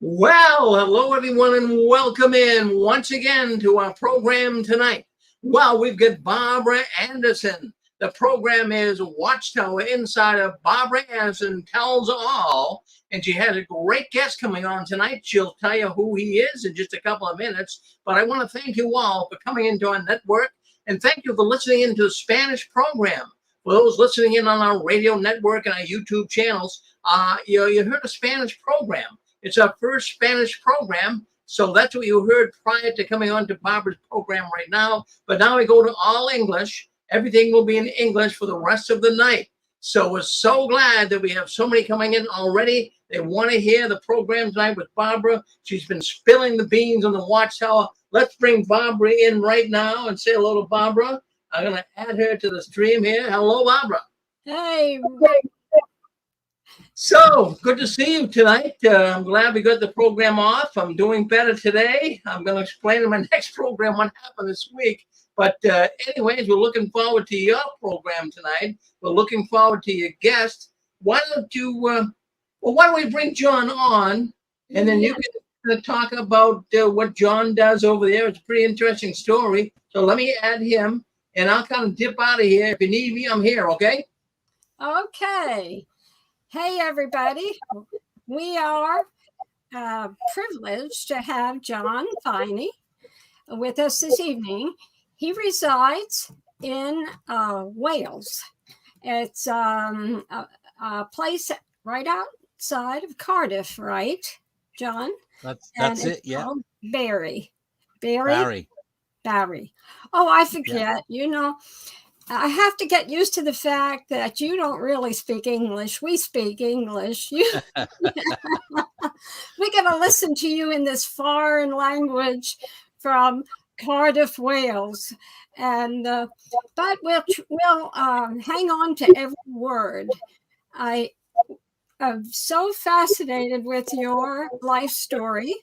Well, hello everyone and welcome in once again to our program tonight. Well, we've got Barbara Anderson. The program is Watchtower Insider. Barbara Anderson tells all, and she has a great guest coming on tonight. She'll tell you who he is in just a couple of minutes. But I want to thank you all for coming into our network, and thank you for listening into the Spanish program. For those listening in on our radio network and our YouTube channels, you heard a Spanish program. It's our first Spanish program, so that's what you heard prior to coming on to Barbara's program right now. But now we go to all English. Everything will be in English for the rest of the night. So we're so glad that we have so many coming in already. They want to hear the program tonight with Barbara. She's been spilling the beans on the Watchtower. Let's bring Barbara in right now and say hello to Barbara. I'm going to add her to the stream here. Hello, Barbara. Hey, So good to see you tonight. I'm glad we got the program off. I'm doing better today. I'm going to explain in my next program what happened this week. But anyways, we're looking forward to your program tonight. We're looking forward to your guest. Why don't we bring John on, and then you can talk about what John does over there. It's a pretty interesting story. So let me add him, and I'll kind of dip out of here. If you need me, I'm here, okay? Okay. Hey, everybody. We are privileged to have John Viney with us this evening. He resides in Wales. It's a place right outside of Cardiff, right, John? That's it, yeah. Barry. Barry. Oh, I forget. Yeah. I have to get used to the fact that you don't really speak English. We speak English. We're going to listen to you in this foreign language from Cardiff, Wales. And but we'll hang on to every word. I am so fascinated with your life story.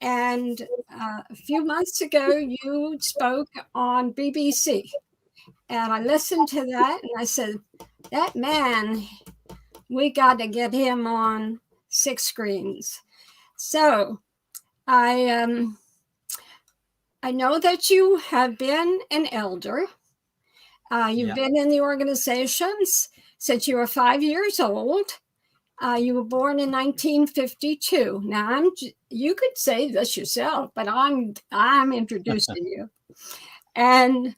And a few months ago, you spoke on BBC. And I listened to that and I said, that man, we got to get him on 6 screens. So I know that you have been an elder. You've been in the organizations since you were 5 years old. You were born in 1952. Now you could say this yourself, but I'm introducing you. And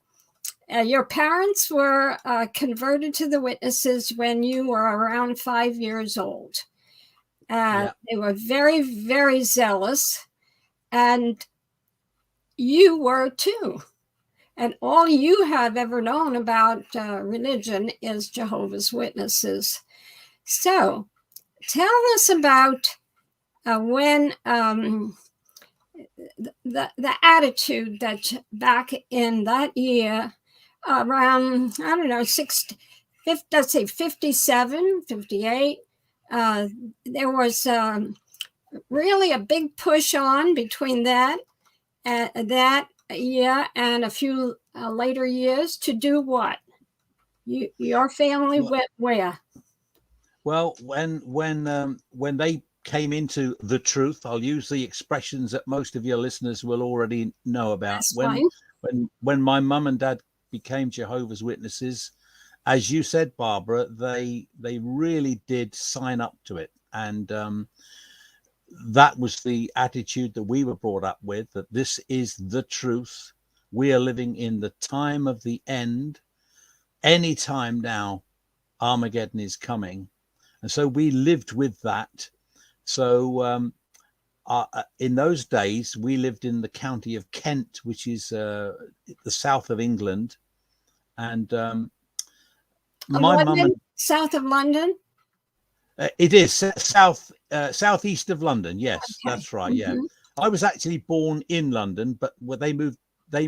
your parents were converted to the witnesses when you were around 5 years old. They were very, very zealous, and you were too. And all you have ever known about religion is Jehovah's Witnesses. So tell us about when the attitude that back in that year, around, I don't know, 57, 58, there was really a big push on between that year and a few later years to do what? Your family went where? Well, when they came into the truth, I'll use the expressions that most of your listeners will already know about. When my mum and dad became Jehovah's Witnesses, as you said, Barbara, they really did sign up to it, and that was the attitude that we were brought up with, that this is the truth. We are living in the time of the end. Any time now, Armageddon is coming. And so we lived with that. So in those days, we lived in the county of Kent, which is the south of England. And my mum, south of London. It is southeast of London. Yes, okay. That's right. Mm-hmm. Yeah, I was actually born in London, but they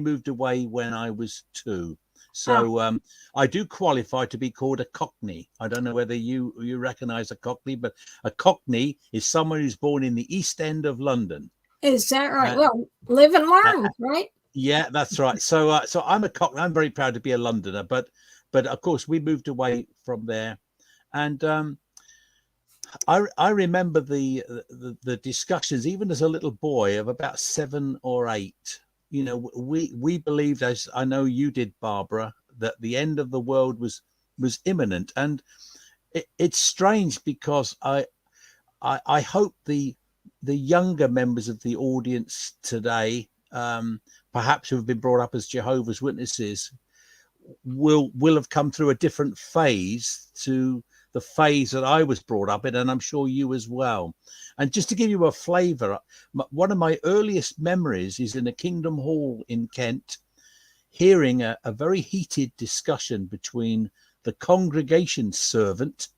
moved away when I was 2. So I do qualify to be called a Cockney. I don't know whether you recognize a Cockney, but a Cockney is someone who's born in the East End of London. Is that right? Well, live and learn, right? Yeah, that's right. So I'm a Cockney. I'm very proud to be a Londoner, but of course we moved away from there, and I remember the discussions, even as a little boy of about 7 or 8. You know, we believed, as I know you did, Barbara, that the end of the world was imminent. And it's strange because I hope the younger members of the audience today, perhaps who have been brought up as Jehovah's Witnesses, will have come through a different phase to the phase that I was brought up in, and I'm sure you as well. And just to give you a flavor, one of my earliest memories is in a Kingdom Hall in Kent, hearing a very heated discussion between the congregation servant,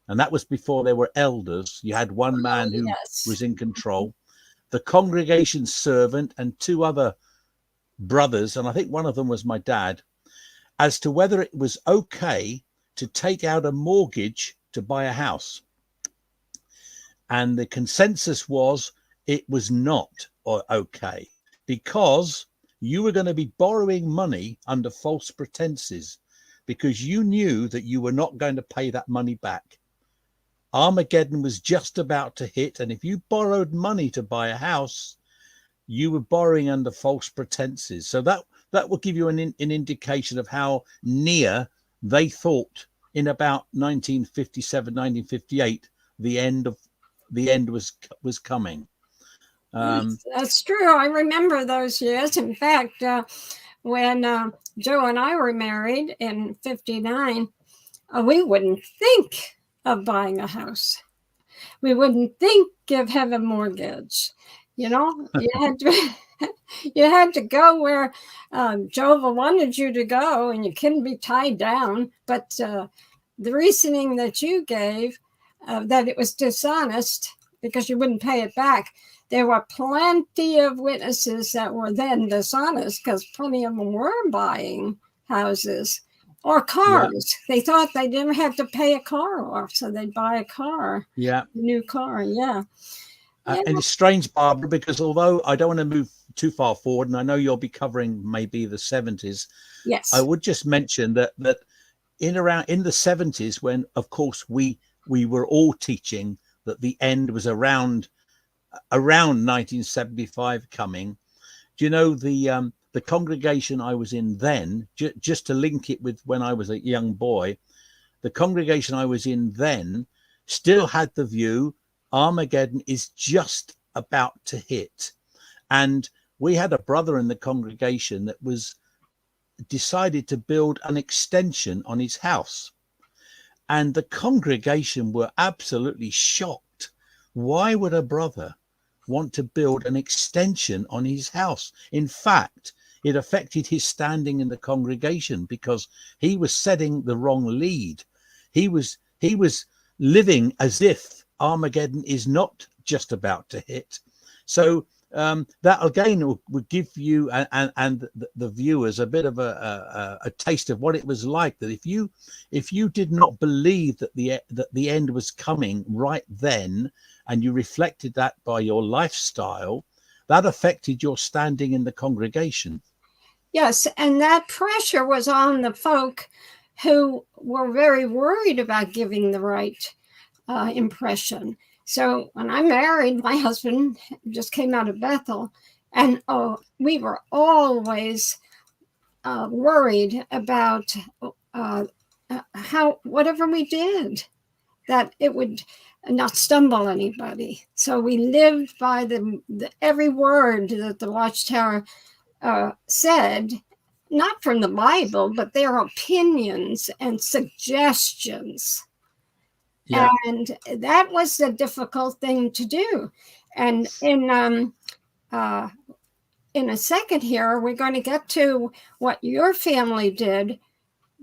and that was before there were elders. You had one man who was in control, the congregation servant and 2 other brothers, and I think one of them was my dad, as to whether it was okay to take out a mortgage to buy a house. And the consensus was it was not okay, because you were going to be borrowing money under false pretenses, because you knew that you were not going to pay that money back. Armageddon was just about to hit, and if you borrowed money to buy a house, you were borrowing under false pretenses. So that will give you an indication of how near they thought in about 1957, 1958, the end was coming. That's true. I remember those years. In fact, when Joe and I were married in 59, we wouldn't think of buying a house. We wouldn't think of having a mortgage. You know, you had to go where Jehovah wanted you to go, and you couldn't be tied down. But the reasoning that you gave, that it was dishonest because you wouldn't pay it back, there were plenty of witnesses that were then dishonest, because plenty of them were buying houses or cars. Yeah. They thought they didn't have to pay a car off, so they'd buy a car. Yeah. A new car, yeah. And it's strange, Barbara, because although I don't want to move too far forward, and I know you'll be covering maybe the 70s, yes, I would just mention that in the 70s, when of course we were all teaching that the end was around 1975 coming. Do you know the congregation I was in then, just to link it with when I was a young boy, the congregation I was in then still had the view Armageddon is just about to hit. And we had a brother in the congregation that was decided to build an extension on his house. And the congregation were absolutely shocked. Why would a brother want to build an extension on his house? In fact, it affected his standing in the congregation, because he was setting the wrong lead. He was living as if Armageddon is not just about to hit. So that again would give you and the viewers a bit of a taste of what it was like, that if you did not believe that the end was coming right then, and you reflected that by your lifestyle, that affected your standing in the congregation. Yes, and that pressure was on the folk who were very worried about giving the right impression. So when I married, my husband just came out of Bethel, and we were always worried about how whatever we did, that it would not stumble anybody. So we lived by the every word that the Watchtower said, not from the Bible, but their opinions and suggestions. Yeah. And that was the difficult thing to do. And in a second here, we're going to get to what your family did,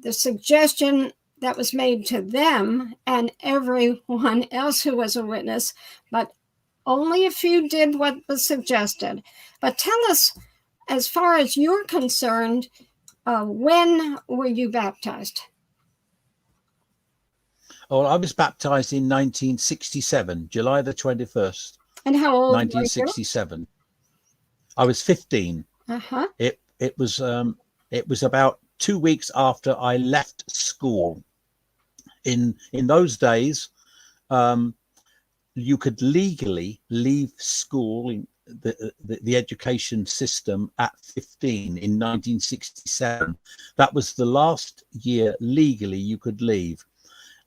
the suggestion that was made to them and everyone else who was a witness, but only a few did what was suggested. But tell us, as far as you're concerned, when were you baptized? Oh, I was baptized in 1967, July the 21st. And how old 1967. Were you? I was 15. Uh-huh. It was about 2 weeks after I left school. In those days, you could legally leave school in the education system at 15 in 1967. That was the last year legally you could leave.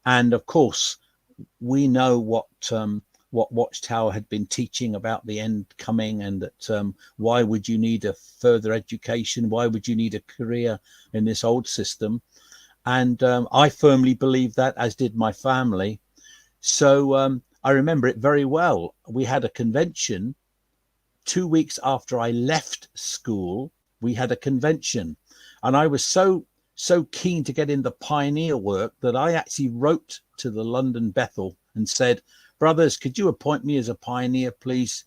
And of course, we know what Watchtower had been teaching about the end coming, and that why would you need a further education? Why would you need a career in this old system? And I firmly believe that, as did my family. So I remember it very well. We had a convention 2 weeks after I left school. We had a convention, and I was so keen to get in the pioneer work that I actually wrote to the London Bethel and said, brothers, could you appoint me as a pioneer, please?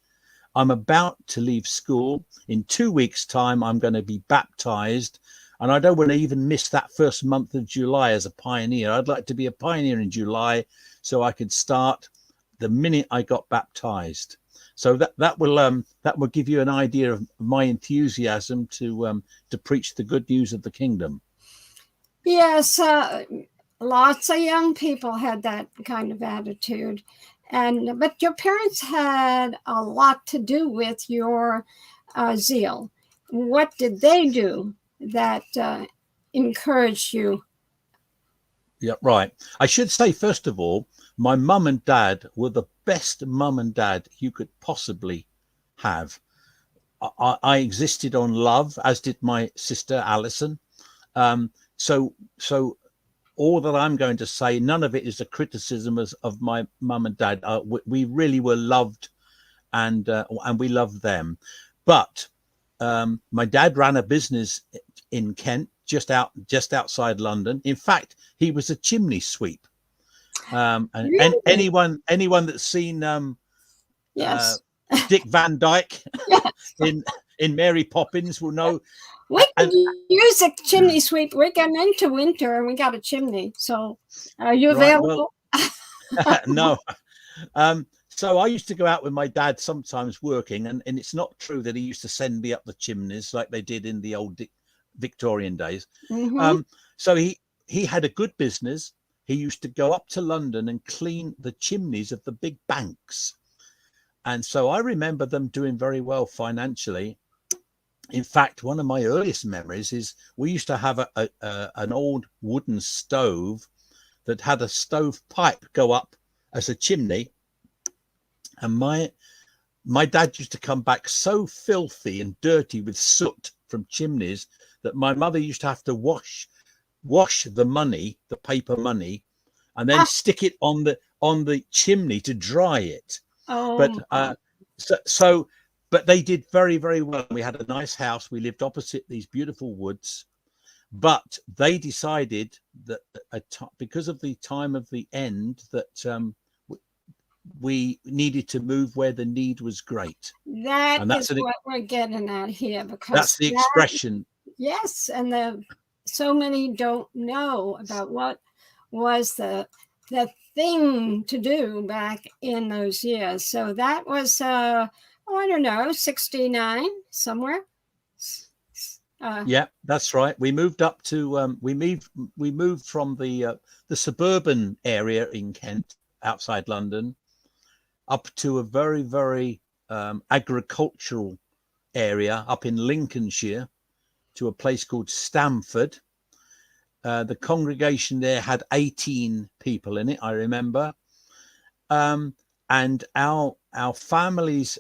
I'm about to leave school. In 2 weeks' time, I'm going to be baptized. And I don't want to even miss that first month of July as a pioneer. I'd like to be a pioneer in July so I could start the minute I got baptized. So that will give you an idea of my enthusiasm to preach the good news of the kingdom. Yes, lots of young people had that kind of attitude, but your parents had a lot to do with your zeal. What did they do that encouraged you? Yeah, right. I should say, first of all, my mum and dad were the best mum and dad you could possibly have. I existed on love, as did my sister Alison. So all that I'm going to say, none of it is a criticism of my mum and dad. We really were loved, and we loved them. But my dad ran a business in Kent, just outside London. In fact, he was a chimney sweep. And Really? anyone that's seen Yes. Dick Van Dyke Yes. in Mary Poppins will know. We could use a chimney sweep. We're getting into winter and we got a chimney. So are you available? Right, well, no. So I used to go out with my dad sometimes working, and it's not true that he used to send me up the chimneys like they did in the old Victorian days. Mm-hmm. So he had a good business. He used to go up to London and clean the chimneys of the big banks. And so I remember them doing very well financially. In fact, one of my earliest memories is we used to have an old wooden stove that had a stove pipe go up as a chimney. And my dad used to come back so filthy and dirty with soot from chimneys that my mother used to have to wash the money, the paper money, and then stick it on the chimney to dry it. Oh, but they did very, very well. We had a nice house. We lived opposite these beautiful woods, but they decided that because of the time of the end that we needed to move where the need was great. That's what we're getting at here, because that's the expression. Yes, and so many don't know about what was the thing to do back in those years. So that was I don't know, 69 somewhere. Yeah, that's right. We moved up to we moved from the suburban area in Kent, outside London, up to a very, very agricultural area up in Lincolnshire, to a place called Stamford. The congregation there had 18 people in it, I remember. And our family's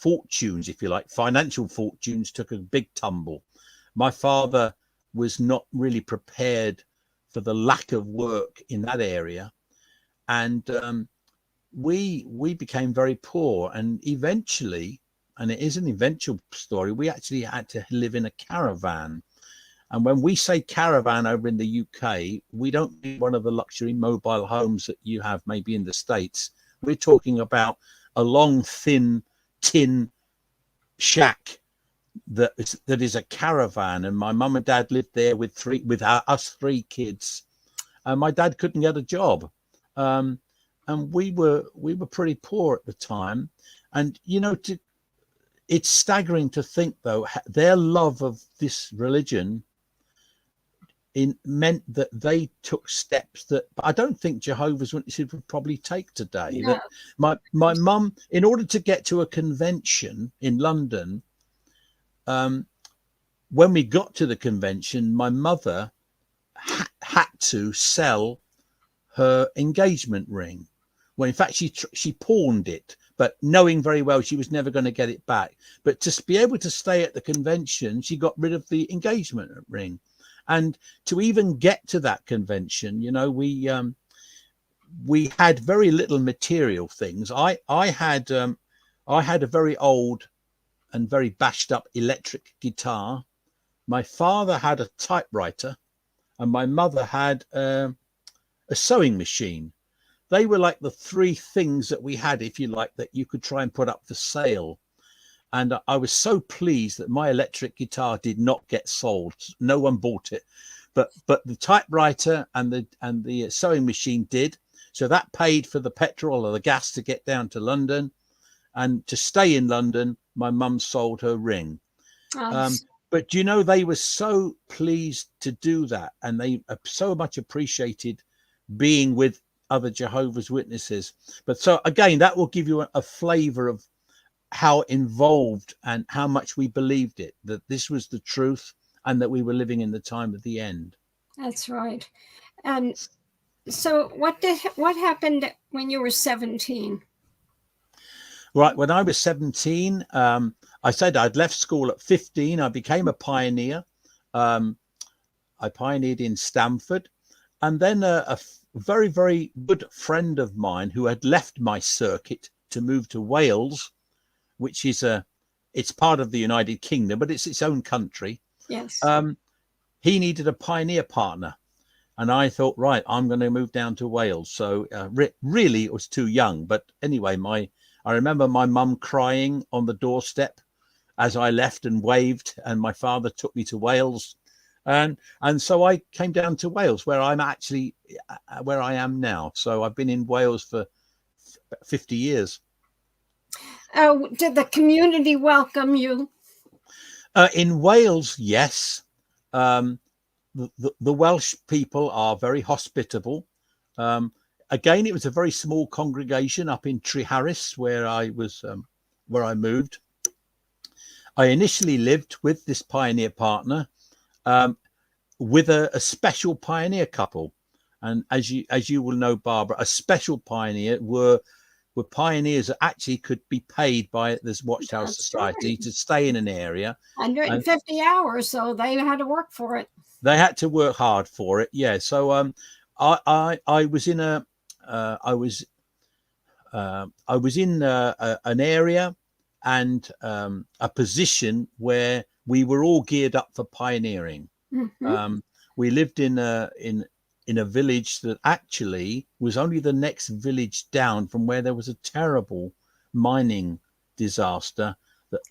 fortunes, if you like, financial fortunes, took a big tumble. My father was not really prepared for the lack of work in that area, and we became very poor. And eventually, and it is an eventual story, we actually had to live in a caravan. And when we say caravan over in the UK, we don't mean one of the luxury mobile homes that you have maybe in the States. We're talking about a long, thin tin shack that is a caravan. And my mum and dad lived there with us three kids. And my dad couldn't get a job. And we were pretty poor at the time. And, you know, it's staggering to think, though, their love of this religion, meant that they took steps that I don't think Jehovah's Witnesses would probably take today. No. That my mum, in order to get to a convention in London, when we got to the convention, my mother had to sell her engagement ring. Well, in fact, she pawned it, but knowing very well she was never going to get it back. But to be able to stay at the convention, she got rid of the engagement ring. And to even get to that convention, you know, we had very little material things. I had a very old and very bashed up electric guitar. My father had a typewriter, and my mother had a sewing machine. They were like the three things that we had, if you like, that you could try and put up for sale. And I was so pleased that my electric guitar did not get sold. No one bought it, but the typewriter and the sewing machine did. So that paid for the petrol or the gas to get down to London, and to stay in London, my mum sold her ring. But you know, they were so pleased to do that, and they so much appreciated being with other Jehovah's Witnesses. But so again, that will give you a flavor of how involved and how much we believed it, that this was the truth and that we were living in the time of the end. That's right. And so what happened when you were 17? Right, when I was 17, I said I'd left school at 15. I became a pioneer. I pioneered in Stamford, and then a very, very good friend of mine who had left my circuit to move to Wales, which is it's part of the United Kingdom, but it's its own country. Yes. He needed a pioneer partner, and I thought, right, I'm going to move down to Wales. So really, it was too young. But anyway, I remember my mum crying on the doorstep as I left and waved, and my father took me to Wales, and so I came down to Wales, where I am now. So I've been in Wales for 50 years. Did the community welcome you? In Wales, yes. The Welsh people are very hospitable. Again, it was a very small congregation up in Treharris, where I moved. I initially lived with this pioneer partner, with a special pioneer couple. And as you will know, Barbara, a special pioneer were pioneers that actually could be paid by this Watchtower Society to stay in an area. 150 hours, so they had to work for it. They had to work hard for it, yeah. So I was in an area and a position where we were all geared up for pioneering. Mm-hmm. We lived in a village that actually was only the next village down from where there was a terrible mining disaster.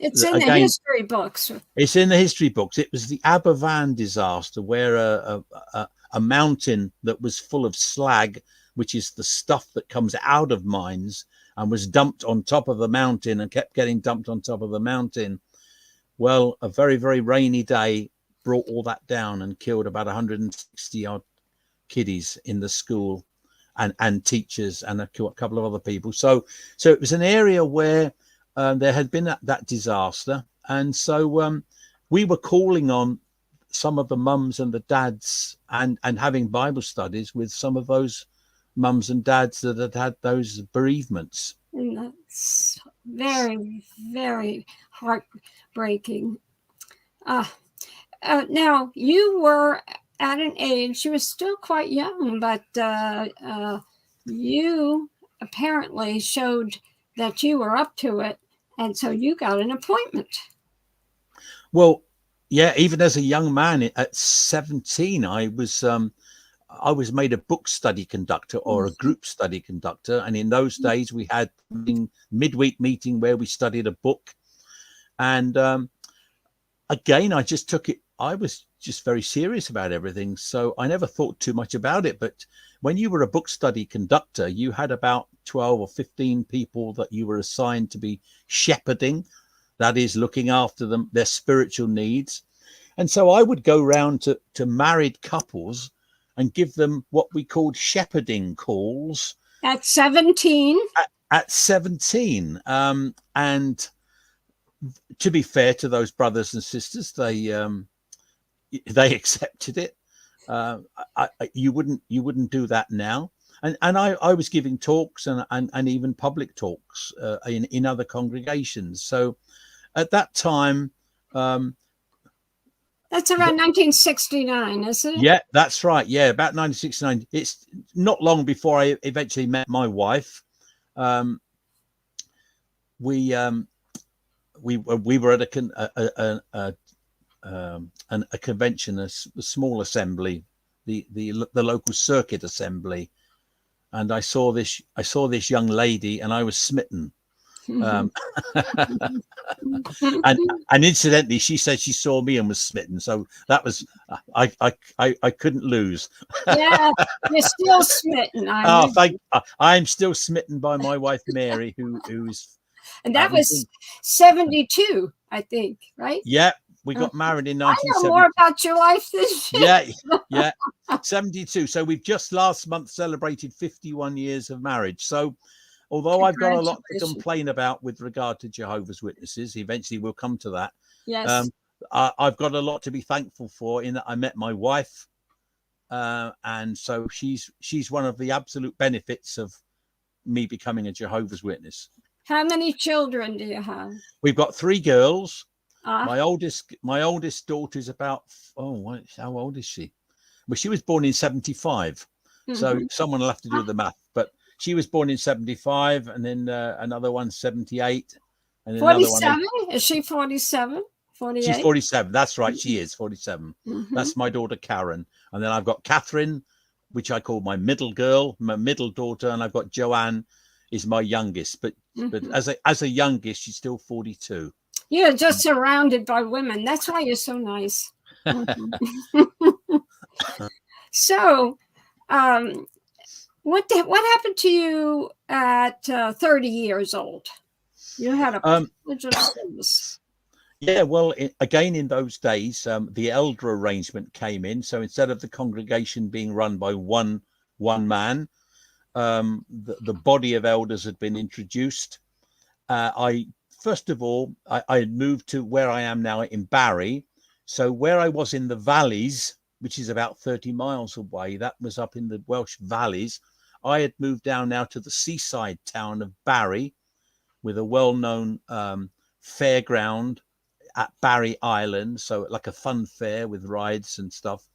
It's in the history books. It's in the history books. It was the Aberfan disaster, where a mountain that was full of slag, which is the stuff that comes out of mines, and was dumped on top of the mountain and kept getting dumped on top of the mountain. Well, a very, very rainy day brought all that down and killed about 160 odd kiddies in the school, and teachers and a couple of other people. So it was an area where there had been that disaster. And so we were calling on some of the mums and the dads and having Bible studies with some of those mums and dads that had those bereavements. And that's very, very heartbreaking. Now, you were at an age, you were still quite young, but you apparently showed that you were up to it, and so you got an appointment. Well, yeah, even as a young man at 17, I was made a book study conductor or a group study conductor. And in those days we had a midweek meeting where we studied a book. And again, I just took it. I was just very serious about everything. So I never thought too much about it. But when you were a book study conductor, you had about 12 or 15 people that you were assigned to be shepherding. That is, looking after them, their spiritual needs. And so I would go round to married couples and give them what we called shepherding calls. At 17? At 17. And to be fair to those brothers and sisters, they accepted it. You wouldn't do that now. And I was giving talks and even public talks in other congregations. So at that time, that's around 1969, isn't it? Yeah, that's right. Yeah, about 1969. It's not long before I eventually met my wife. We were at a convention, a small assembly, the local circuit assembly, and I saw this young lady, and I was smitten. And incidentally, she said she saw me and was smitten. So that was I couldn't lose. Yeah, you're still smitten. I'm still smitten by my wife Mary, who's and that was 72, I think, right? Yeah, we got married in 1970. I know more about your life this year. Yeah, 72. So we've just last month celebrated 51 years of marriage. So although I've got a lot to complain about with regard to Jehovah's Witnesses, eventually we'll come to that. Yes. I've got a lot to be thankful for in that I met my wife. And so she's one of the absolute benefits of me becoming a Jehovah's Witness. How many children do you have? We've got 3 girls. My oldest daughter is about, how old is she? Well, she was born in 75. So someone will have to do the math, but she was born in 75, and then another one 78, and then 47. Is she 47? 48? She's 47. That's right. She is 47. That's my daughter Karen, and then I've got Catherine, which I call my middle girl, my middle daughter, and I've got Joanne, is my youngest. But as a youngest, she's still 42. You're just surrounded by women. That's why you're so nice. So, what happened to you at 30 years old? You had a religious service. Yeah, well, again, in those days, the elder arrangement came in. So instead of the congregation being run by one man, the body of elders had been introduced. First of all, I had moved to where I am now in Barry. So where I was in the valleys, which is about 30 miles away, that was up in the Welsh valleys. I had moved down now to the seaside town of Barry with a well-known fairground at Barry Island. So like a fun fair with rides and stuff.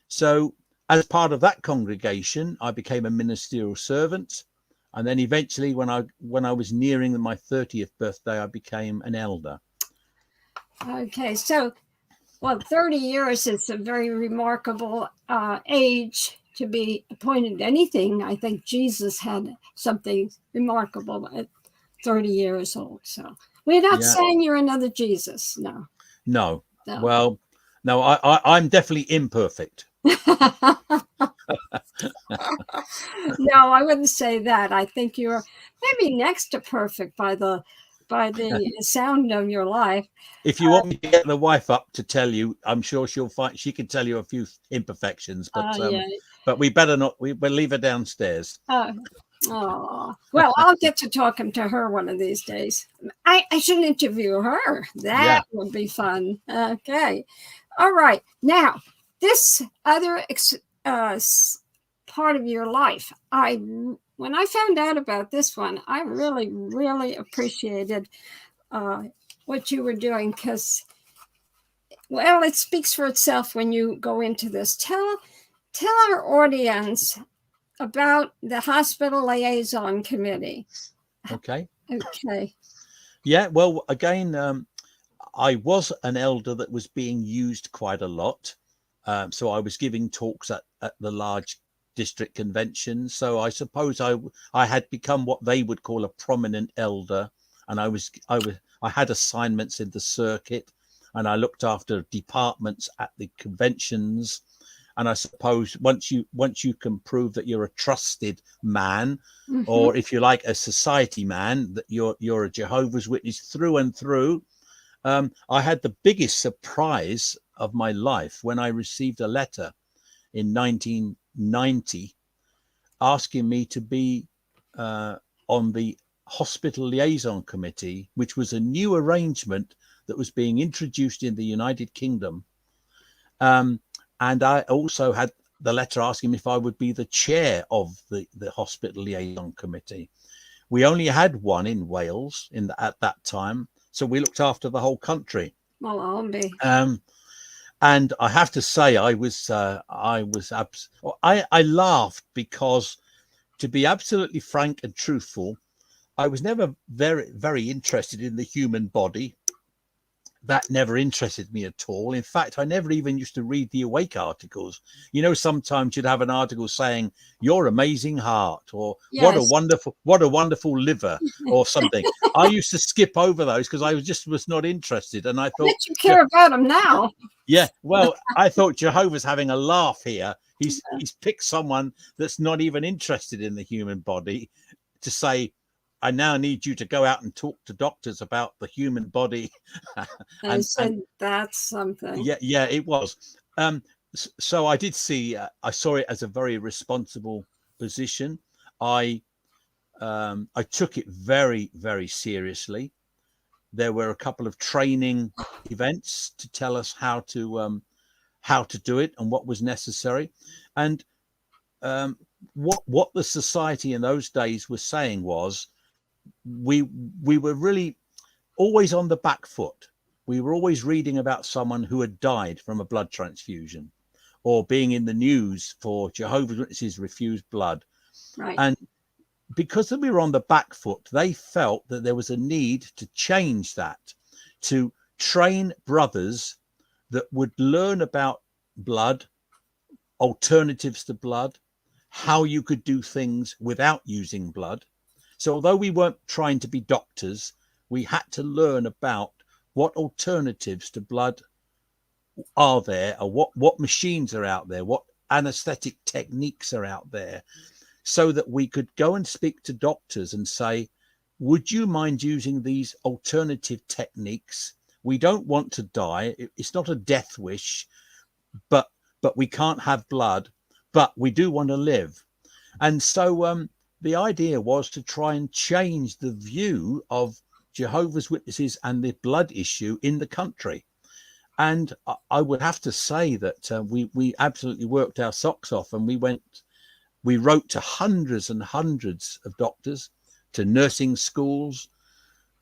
So as part of that congregation, I became a ministerial servant. And then eventually when I was nearing my 30th birthday, I became an elder. Okay. So, 30 years is a very remarkable age to be appointed anything. I think Jesus had something remarkable at 30 years old. So we're not saying you're another Jesus. No. Well, no, I'm definitely imperfect. No, I wouldn't say that. I think you're maybe next to perfect by the sound of your life. If you want me to get the wife up to tell you, I'm sure she can tell you a few imperfections, but we better not. We'll leave her downstairs. Well, I'll get to talking to her one of these days. I should interview her. That would be fun. Okay. All right. Now, this other part of your life, when I found out about this one, I really, really appreciated what you were doing because, it speaks for itself when you go into this. Tell our audience about the Hospital Liaison Committee. Okay. Yeah, well, again, I was an elder that was being used quite a lot. So I was giving talks at the large district conventions. So I suppose I had become what they would call a prominent elder. And I had assignments in the circuit, and I looked after departments at the conventions. And I suppose once you can prove that you're a trusted man, or if you like, a society man, that you're a Jehovah's Witness through and through, I had the biggest surprise of my life when I received a letter in 1990 asking me to be on the Hospital Liaison Committee, which was a new arrangement that was being introduced in the United Kingdom. And I also had the letter asking me if I would be the chair of the Hospital Liaison Committee. We only had one in Wales at that time, so we looked after the whole country. Well, I'll be. And I have to say, I laughed because, to be absolutely frank and truthful, I was never very interested in the human body. That never interested me at all. In fact, I never even used to read the Awake articles. You know, sometimes you'd have an article saying your amazing heart, or Yes. what a wonderful liver, or something. I used to skip over those because I was not interested. And I thought, But you care about them now. yeah, well, I thought Jehovah's having a laugh here. He's picked someone that's not even interested in the human body to say, I now need you to go out and talk to doctors about the human body. And said that's something. Yeah, it was. So I did see, I saw it as a very responsible position. I took it very, very seriously. There were a couple of training events to tell us how to do it and what was necessary. And what the society in those days was saying was, we were really always on the back foot. We were always reading about someone who had died from a blood transfusion, or being in the news for Jehovah's Witnesses refused blood. Right. And because we were on the back foot, they felt that there was a need to change that, to train brothers that would learn about blood, alternatives to blood, how you could do things without using blood. So although we weren't trying to be doctors, we had to learn about what alternatives to blood are there, or what machines are out there, what anesthetic techniques are out there, so that we could go and speak to doctors and say, would you mind using these alternative techniques? We don't want to die. It's not a death wish, but we can't have blood, but we do want to live. And so the idea was to try and change the view of Jehovah's Witnesses and the blood issue in the country. And I would have to say that we absolutely worked our socks off, and we wrote to hundreds and hundreds of doctors, to nursing schools,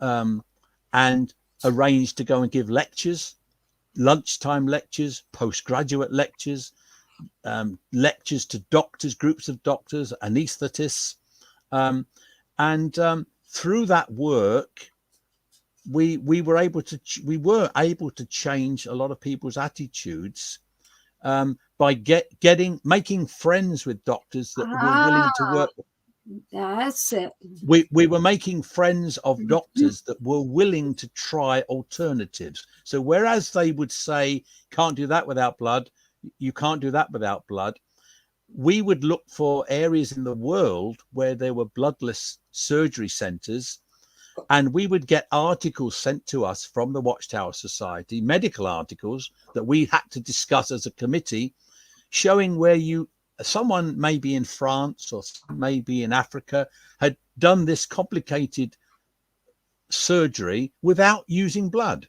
and arranged to go and give lectures, lunchtime lectures, postgraduate lectures, lectures to doctors, groups of doctors, anaesthetists. And through that work, we were able to change a lot of people's attitudes by making friends with doctors that were willing to work. That's it. We were making friends of doctors that were willing to try alternatives. So whereas they would say, can't do that without blood, you can't do that without blood, we would look for areas in the world where there were bloodless surgery centers, and we would get articles sent to us from the Watchtower Society, medical articles that we had to discuss as a committee, showing where someone maybe in France or maybe in Africa had done this complicated surgery without using blood.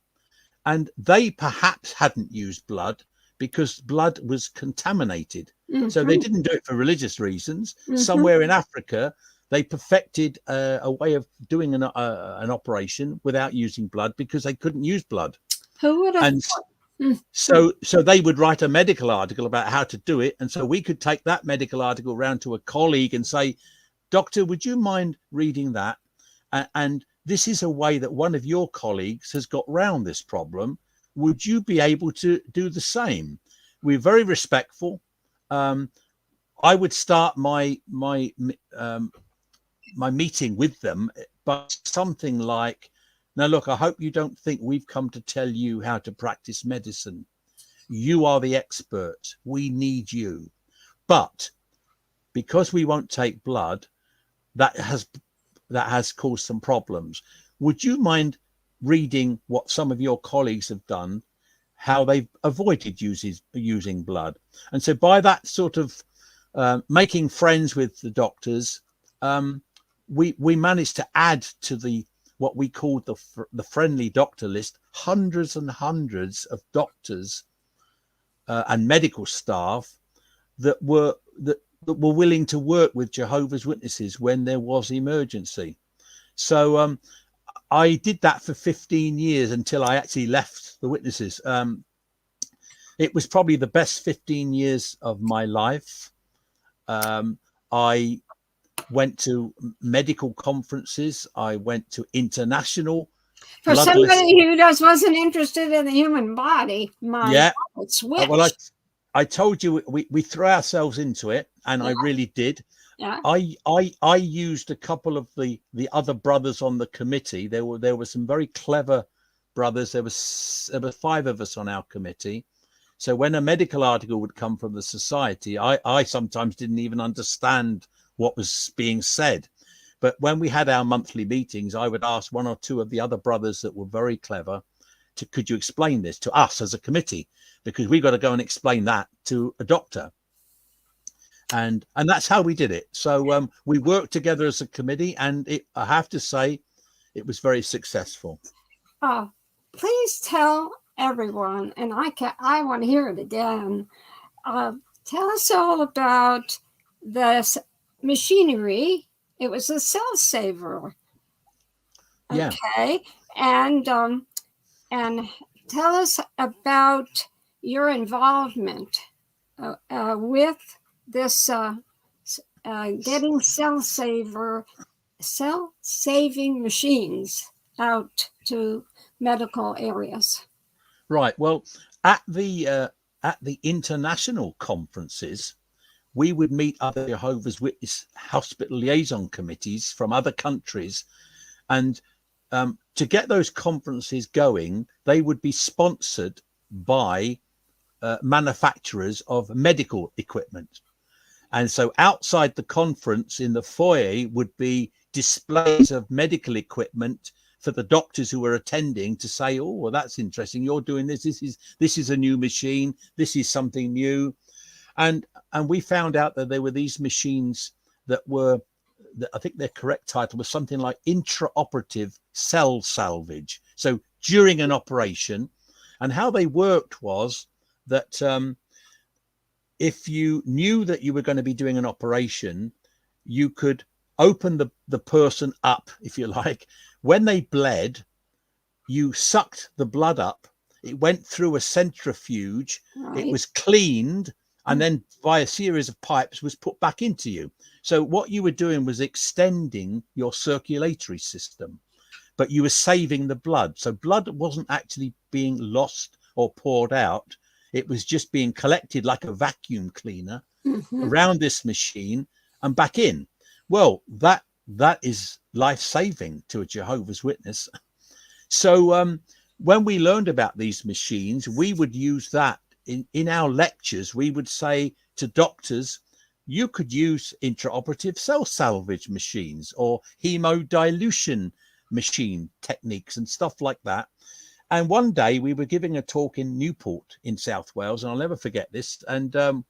And they perhaps hadn't used blood because blood was contaminated. Mm-hmm. So they didn't do it for religious reasons. Mm-hmm. Somewhere in Africa, they perfected a way of doing an operation without using blood because they couldn't use blood. Who would have? And so they would write a medical article about how to do it. And so we could take that medical article around to a colleague and say, Doctor, would you mind reading that? And this is a way that one of your colleagues has got round this problem. Would you be able to do the same? We're very respectful. I would start my meeting with them, but something like, now look, I hope you don't think we've come to tell you how to practice medicine. You are the expert. We need you. But because we won't take blood, that has caused some problems. Would you mind reading what some of your colleagues have done, how they've avoided using blood. And so by that sort of making friends with the doctors, we managed to add to what we called the friendly doctor list, hundreds and hundreds of doctors and medical staff that were willing to work with Jehovah's Witnesses when there was emergency. So I did that for 15 years until I actually left the Witnesses. It was probably the best 15 years of my life. I went to medical conferences. I went to international. For somebody who just wasn't interested in the human body, well, I told you we threw ourselves into it, and I really did. Yeah. I used a couple of the other brothers on the committee. There were some very clever brothers. There were 5 of us on our committee. So when a medical article would come from the society, I sometimes didn't even understand what was being said. But when we had our monthly meetings, I would ask 1 or 2 of the other brothers that were very clever could you explain this to us as a committee? Because we got to go and explain that to a doctor. And that's how we did it. So we worked together as a committee, and I have to say, it was very successful. Please tell everyone, and I want to hear it again. Tell us all about this machinery. It was a cell saver. Yeah. Okay, and tell us about your involvement with this getting cell-saving machines out to medical areas. Right. Well, at the international conferences, we would meet other Jehovah's Witness hospital liaison committees from other countries, and to get those conferences going, they would be sponsored by manufacturers of medical equipment. And so outside the conference in the foyer would be displays of medical equipment for the doctors who were attending to say, oh, well, that's interesting. You're doing this. This is a new machine. This is something new. And we found out that there were these machines that I think their correct title was something like intraoperative cell salvage. So during an operation, and how they worked was that if you knew that you were going to be doing an operation, you could open the person up, if you like. When they bled, you sucked the blood up. It went through a centrifuge. Right. It was cleaned, and then by a series of pipes was put back into you. So what you were doing was extending your circulatory system, but you were saving the blood. So blood wasn't actually being lost or poured out. It was just being collected like a vacuum cleaner around this machine and back in. Well, that is life-saving to a Jehovah's Witness. So when we learned about these machines, we would use that in our lectures. We would say to doctors, you could use intraoperative cell salvage machines or hemodilution machine techniques and stuff like that. And one day we were giving a talk in Newport in South Wales, and I'll never forget this. And an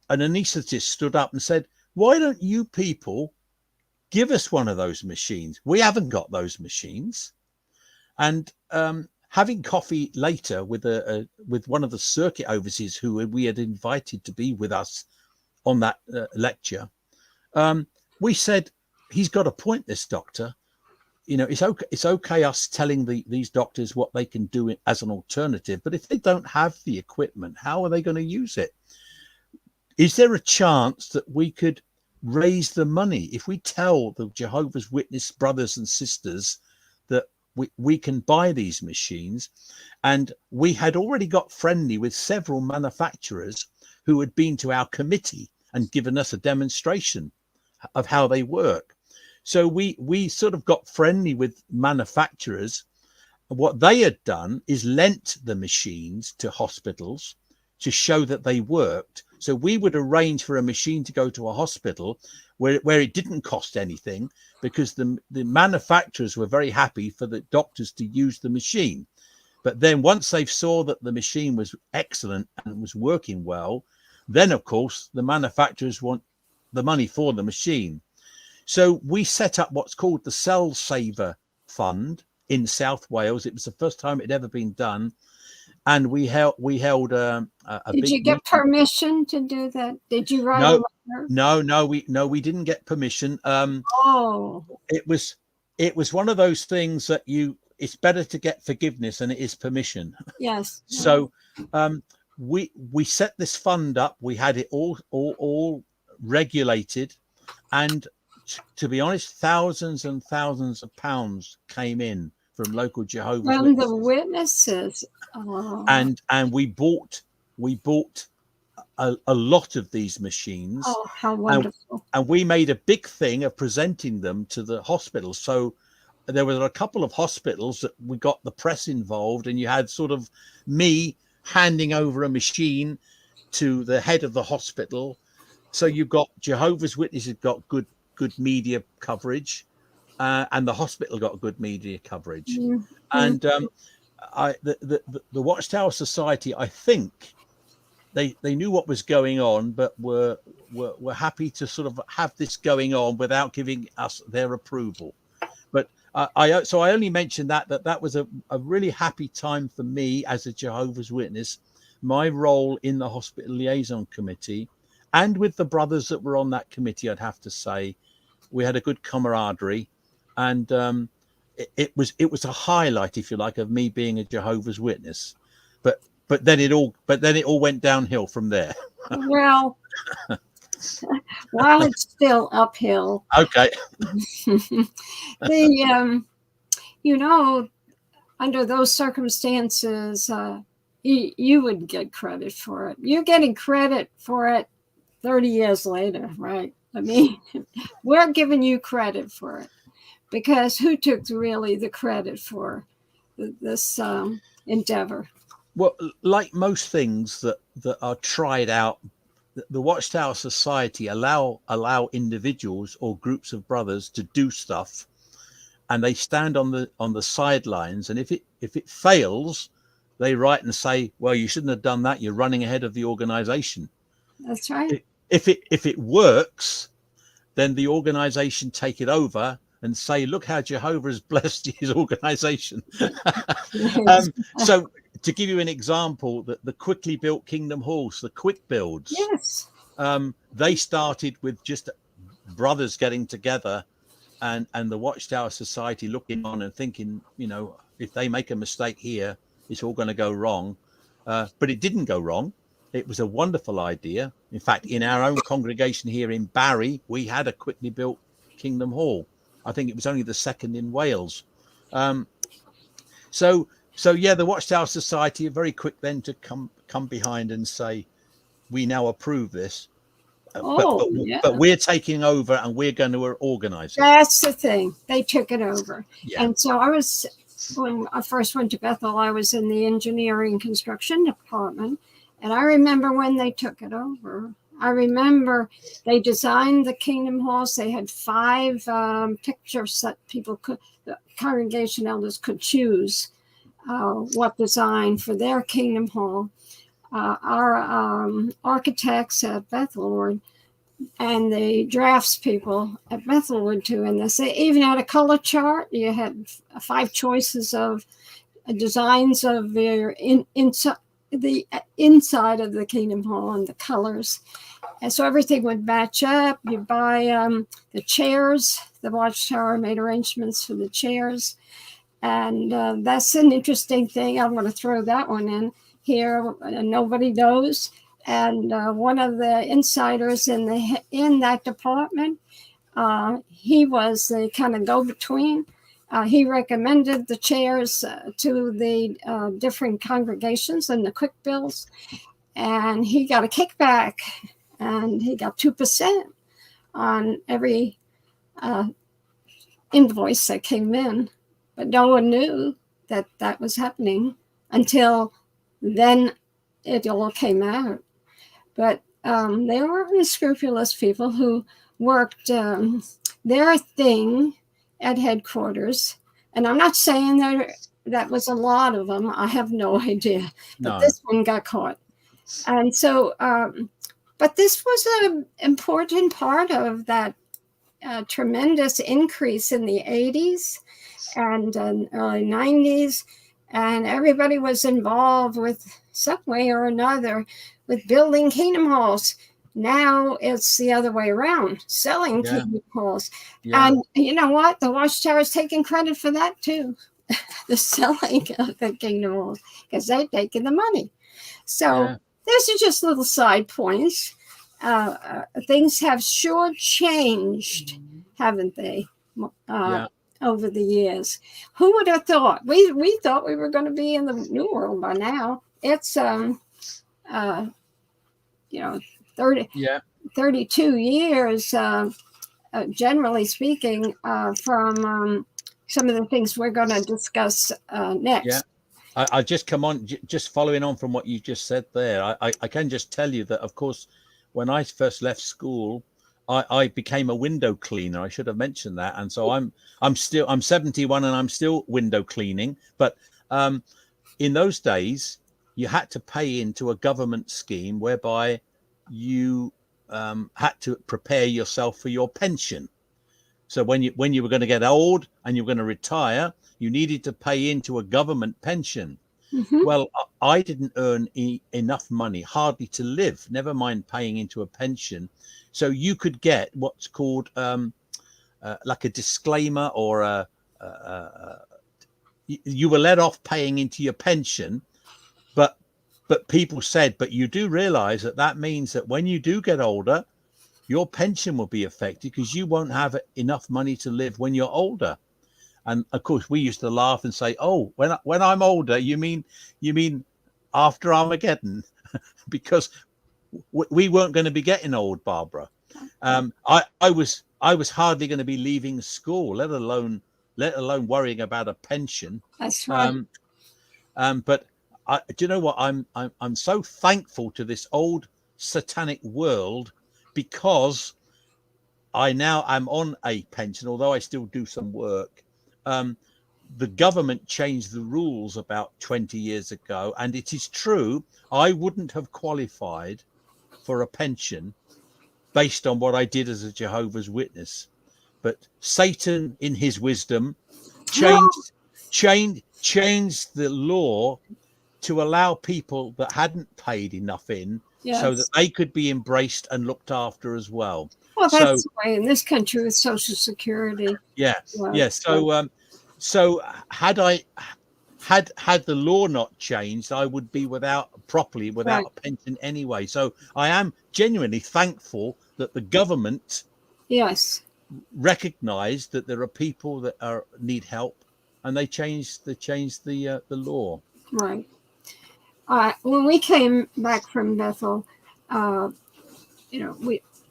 anaesthetist stood up and said, why don't you people give us one of those machines? We haven't got those machines. And having coffee later with one of the circuit overseers who we had invited to be with us on that lecture, we said, he's got a point, this doctor. You know, it's okay us telling these doctors what they can do as an alternative, but if they don't have the equipment, how are they going to use it? Is there a chance that we could raise the money if we tell the Jehovah's Witness brothers and sisters that we can buy these machines? And we had already got friendly with several manufacturers who had been to our committee and given us a demonstration of how they work. So we sort of got friendly with manufacturers. What they had done is lent the machines to hospitals to show that they worked, So we would arrange for a machine to go to a hospital where it didn't cost anything, because the manufacturers were very happy for the doctors to use the machine. But then once they saw that the machine was excellent and was working well, then of course the manufacturers want the money for the machine. So we set up what's called the Cell Saver Fund in South Wales. It was the first time it had ever been done, and we held a Did big you get meeting. Permission to do that? Did you write a letter? No, we didn't get permission. It was one of those things that it's better to get forgiveness than it is permission. Yes. So we set this fund up. We had it all regulated, and to be honest, thousands and thousands of pounds came in from local Jehovah's Witnesses. The witnesses. Oh. And we bought a lot of these machines. Oh, how wonderful. And we made a big thing of presenting them to the hospitals. So there were a couple of hospitals that we got the press involved, and you had sort of me handing over a machine to the head of the hospital. So you've got Jehovah's Witnesses got good media coverage, and the hospital got good media coverage. Mm-hmm. And the Watchtower Society, I think they knew what was going on, but were happy to sort of have this going on without giving us their approval. But I only mentioned that was a really happy time for me as a Jehovah's Witness. My role in the Hospital Liaison Committee, and with the brothers that were on that committee, I'd have to say, we had a good camaraderie, and it was a highlight, if you like, of me being a Jehovah's Witness. But then it all went downhill from there. Well, while it's still uphill. Okay. Under those circumstances, you would get credit for it. You're getting credit for it 30 years later, right? I mean, we're giving you credit for it, because who took really the credit for this endeavor? Well, like most things that are tried out, the Watchtower Society allow individuals or groups of brothers to do stuff, and they stand on the sidelines. And if it fails, they write and say, "Well, you shouldn't have done that. You're running ahead of the organization." That's right. If it works, then the organization take it over and say, "Look how Jehovah has blessed his organization." So, to give you an example, the quickly built Kingdom Halls, the quick builds, yes, they started with just brothers getting together, and the Watchtower Society looking on and thinking, if they make a mistake here, it's all going to go wrong. But it didn't go wrong. It was a wonderful idea. In fact, in our own congregation here in Barry, we had a quickly built Kingdom Hall. I think it was only the second in Wales. So the Watchtower Society are very quick then to come behind and say, we now approve this, but we're taking over and we're going to organize it. That's the thing. They took it over. Yeah. And so when I first went to Bethel, I was in the engineering construction department. And I remember when they took it over. I remember they designed the Kingdom Halls. They had 5 pictures that the congregation elders could choose what design for their Kingdom Hall. Our architects at Bethelwood and the draftspeople at Bethelwood too, and they even had a color chart. You had 5 choices of designs of their the inside of the Kingdom Hall and the colors. And so everything would match up. You buy the chairs. The Watchtower made arrangements for the chairs. And that's an interesting thing. I'm going to throw that one in here. Nobody knows. And one of the insiders in that department, he was the kind of go-between. He recommended the chairs to the different congregations and the quick bills, and he got a kickback, and he got 2% on every invoice that came in. But no one knew that was happening until then it all came out. But they were unscrupulous people who worked their thing at headquarters. And I'm not saying that was a lot of them. I have no idea. But this one got caught. And so, but this was an important part of that tremendous increase in the 80s and early 90s. And everybody was involved with some way or another with building kingdom halls. Now it's the other way around, selling kingdom halls. And you know what? The Watchtower is taking credit for that too. The selling of the kingdom halls, because they're taking the money. So these are just little side points. Things have sure changed, haven't they? Over the years. Who would have thought? We thought we were going to be in the New World by now. It's 32 years, generally speaking, from some of the things we're going to discuss next. I just come on, just following on from what you just said there. I can just tell you that, of course, when I first left school, I became a window cleaner. I should have mentioned that. And so I'm 71 and I'm still window cleaning. But in those days, you had to pay into a government scheme whereby you had to prepare yourself for your pension. So when you were going to get old and you were going to retire, you needed to pay into a government pension. Well, I didn't earn enough money, hardly to live, never mind paying into a pension. So you could get what's called like a disclaimer, or you were let off paying into your pension. But people said, but you do realize that means that when you do get older, your pension will be affected because you won't have enough money to live when you're older. And of course, we used to laugh and say, "Oh, when I'm older, you mean after Armageddon?" Because we weren't going to be getting old, Barbara. I was hardly going to be leaving school, let alone worrying about a pension. That's right. But do you know what? I'm so thankful to this old satanic world, because I now am on a pension, although I still do some work. The government changed the rules about 20 years ago, and it is true, I wouldn't have qualified for a pension based on what I did as a Jehovah's Witness. But Satan, in his wisdom, changed the law to allow people that hadn't paid enough in, so that they could be embraced and looked after as well. Well, that's the way in this country with Social Security. So had the law not changed, I would be without a pension anyway. So I am genuinely thankful that the government recognized that there are people that need help, and they changed the law. Right. When we came back from Bethel,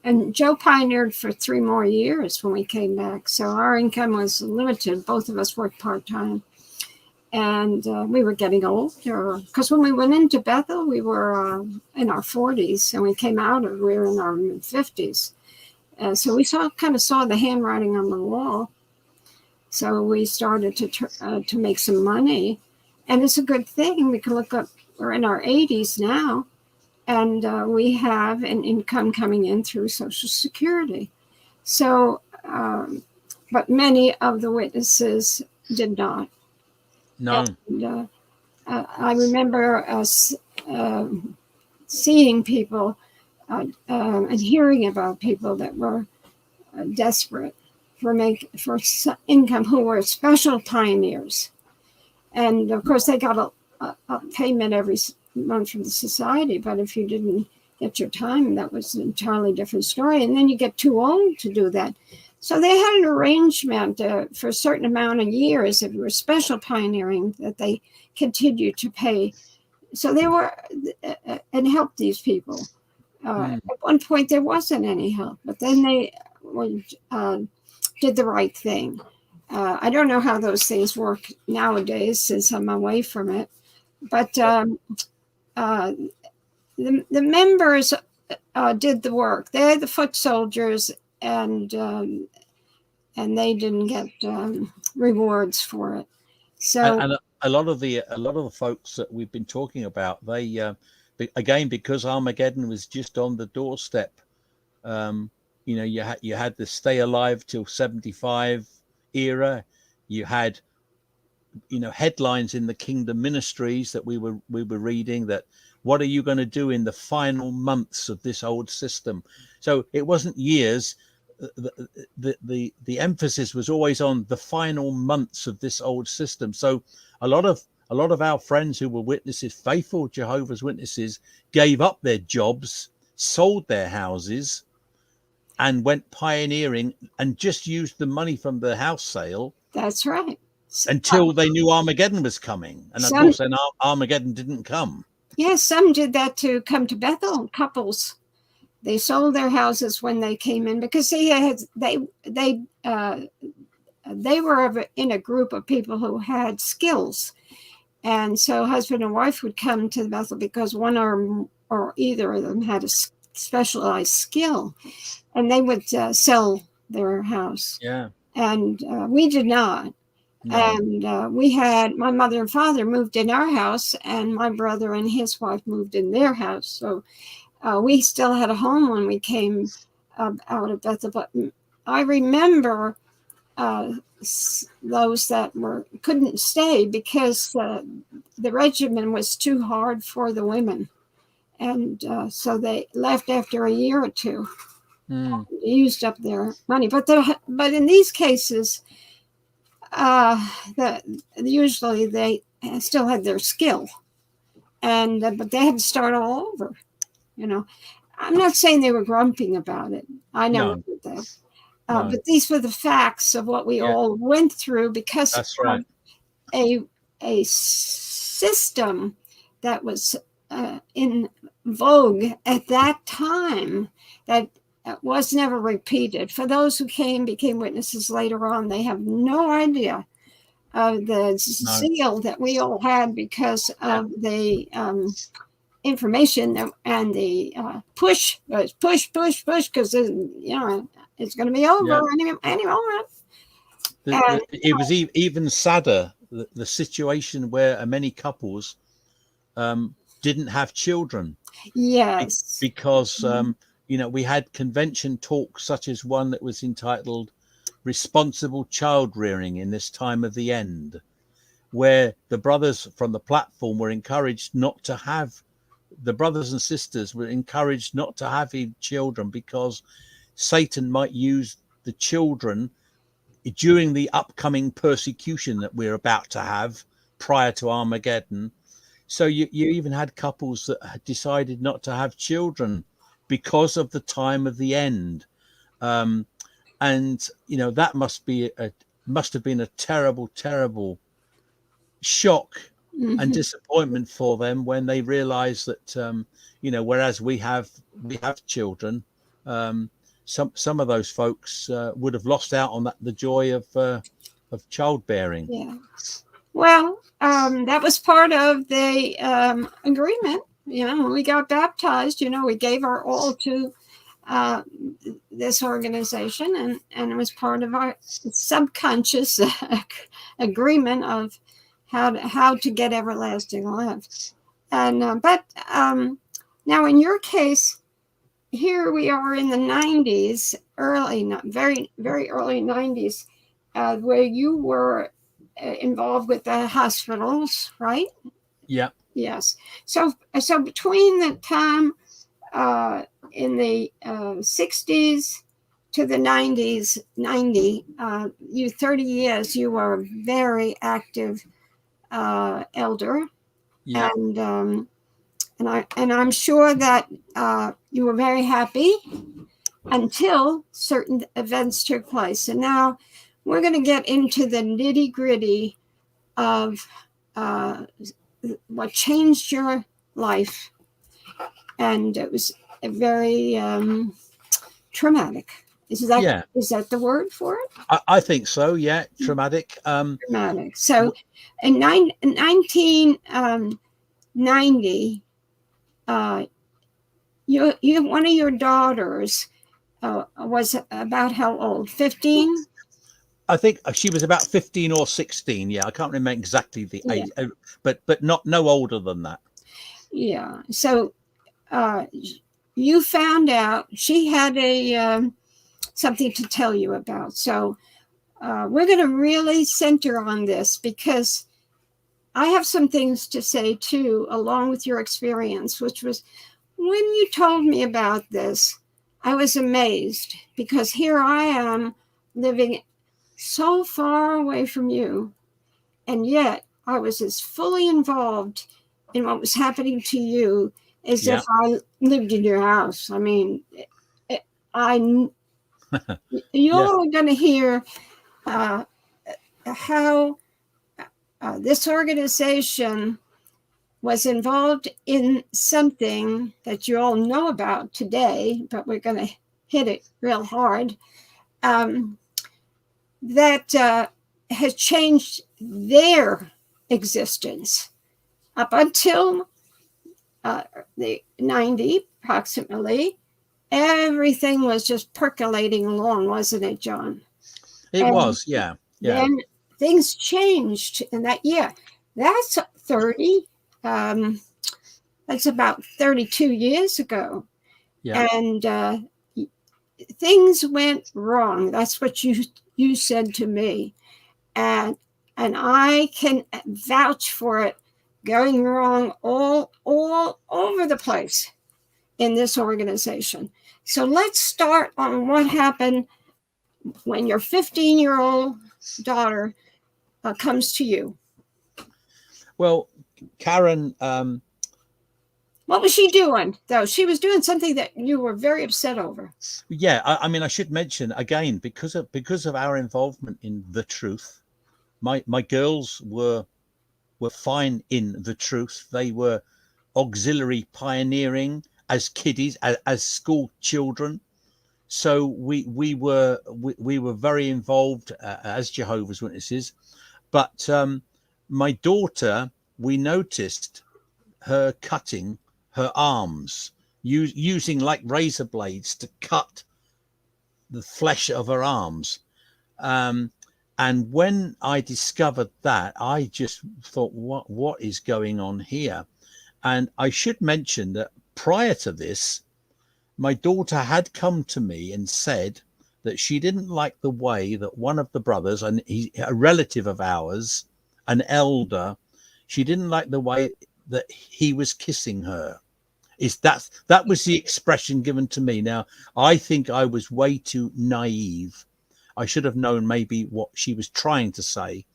and Joe pioneered for 3 more years when we came back. So our income was limited. Both of us worked part-time. And we were getting older. Because when we went into Bethel, we were in our 40s. And we came out, we were in our mid-50s. So we kind of saw the handwriting on the wall. So we started to make some money. And it's a good thing. We can look up, we're in our 80s now. And we have an income coming in through Social Security. So, but many of the witnesses did not. No. And, I remember us seeing people and hearing about people that were desperate for income, who were special pioneers. And of course, they got a payment every month from the society, but if you didn't get your time, that was an entirely different story. And then you get too old to do that. So they had an arrangement for a certain amount of years, if you were special pioneering, that they continued to pay. So they were and helped these people. At one point, there wasn't any help, but then they did the right thing. I don't know how those things work nowadays since I'm away from it, but the members did the work. They're the foot soldiers, and they didn't get rewards for it. So, and a lot of the folks that we've been talking about, they again, because Armageddon was just on the doorstep. You had the stay alive till 75 era. You had headlines in the Kingdom Ministries that we were reading, that what are you going to do in the final months of this old system? So it wasn't years. The emphasis was always on the final months of this old system. So a lot of our friends who were witnesses, faithful Jehovah's Witnesses, gave up their jobs, sold their houses, and went pioneering, and just used the money from the house sale. That's right. Until they knew Armageddon was coming. And of course, then Armageddon didn't come. Yes, some did that to come to Bethel. Couples, they sold their houses when they came in, because they were in a group of people who had skills. And so husband and wife would come to Bethel because one or either of them had a specialized skill, and they would sell their house. Yeah. And we did not. No. And we had, my mother and father moved in our house, and my brother and his wife moved in their house. So we still had a home when we came out of Bethel. But I remember those that couldn't stay because the regimen was too hard for the women. And so they left after a year or two. Used up their money. But in these cases, usually they still had their skill, and but they had to start all over. I'm not saying they were grumping about it. I never did that. But these were the facts of what we all went through because of a system that was in vogue at that time that was never repeated. For those who became witnesses later on, they have no idea of the zeal that we all had because of the information and the push, because it's going to be over any moment. It was even sadder, the situation where many couples didn't have children. Yes, because we had convention talks such as one that was entitled Responsible Child Rearing in This Time of the End, where the brothers from the platform were encouraged not to have, the brothers and sisters were encouraged not to have children because Satan might use the children during the upcoming persecution that we're about to have prior to Armageddon. So you even had couples that had decided not to have children because of the time of the end. And that must have been a terrible, terrible shock and disappointment for them when they realized that whereas we have children, some of those folks would have lost out on the joy of childbearing. Yeah. Well, that was part of the agreement. When we got baptized, we gave our all to this organization, and it was part of our subconscious agreement of how to get everlasting life. And but now in your case, here we are in the 90s, very, very early 90s, where you were involved with the hospitals, right? Yeah. Yes. So between the time in the 60s to the 90s, 30 years, you were a very active elder. Yeah. And I'm sure that you were very happy until certain events took place. And now we're going to get into the nitty-gritty of what changed your life. And it was a very traumatic. Is that the word for it? I think so, yeah. Traumatic. Traumatic. So in 1990, one of your daughters was about how old? 15? I think she was about 15 or 16. Yeah, I can't remember exactly the age, but no older than that. Yeah. So you found out she had a something to tell you about. So we're going to really center on this because I have some things to say too, along with your experience, which was when you told me about this, I was amazed because here I am living so far away from you, and yet I was as fully involved in what was happening to you as if I lived in your house. I mean, you're going to hear how this organization was involved in something that you all know about today, but we're going to hit it real hard, that has changed their existence up until the 90 approximately. Everything was just percolating along, wasn't it, John? It was, yeah. Then things changed in that year. That's 30. That's about 32 years ago. Yeah. And things went wrong. That's what you said to me. And I can vouch for it going wrong all over the place in this organization. So let's start on what happened when your 15-year-old daughter comes to you. Well, Karen, what was she doing, though? She was doing something that you were very upset over. Yeah, I mean, I should mention again, because of our involvement in the truth, my girls were fine in the truth. They were auxiliary pioneering as kiddies, as school children. So we were very involved as Jehovah's Witnesses. But my daughter, we noticed her cutting her arms, using like razor blades to cut the flesh of her arms. And when I discovered that, I just thought, what is going on here? And I should mention that prior to this, my daughter had come to me and said that she didn't like the way that one of the brothers, and a relative of ours, an elder, she didn't like the way that he was kissing her. That was the expression given to me. Now, I think I was way too naive. I should have known maybe what she was trying to say.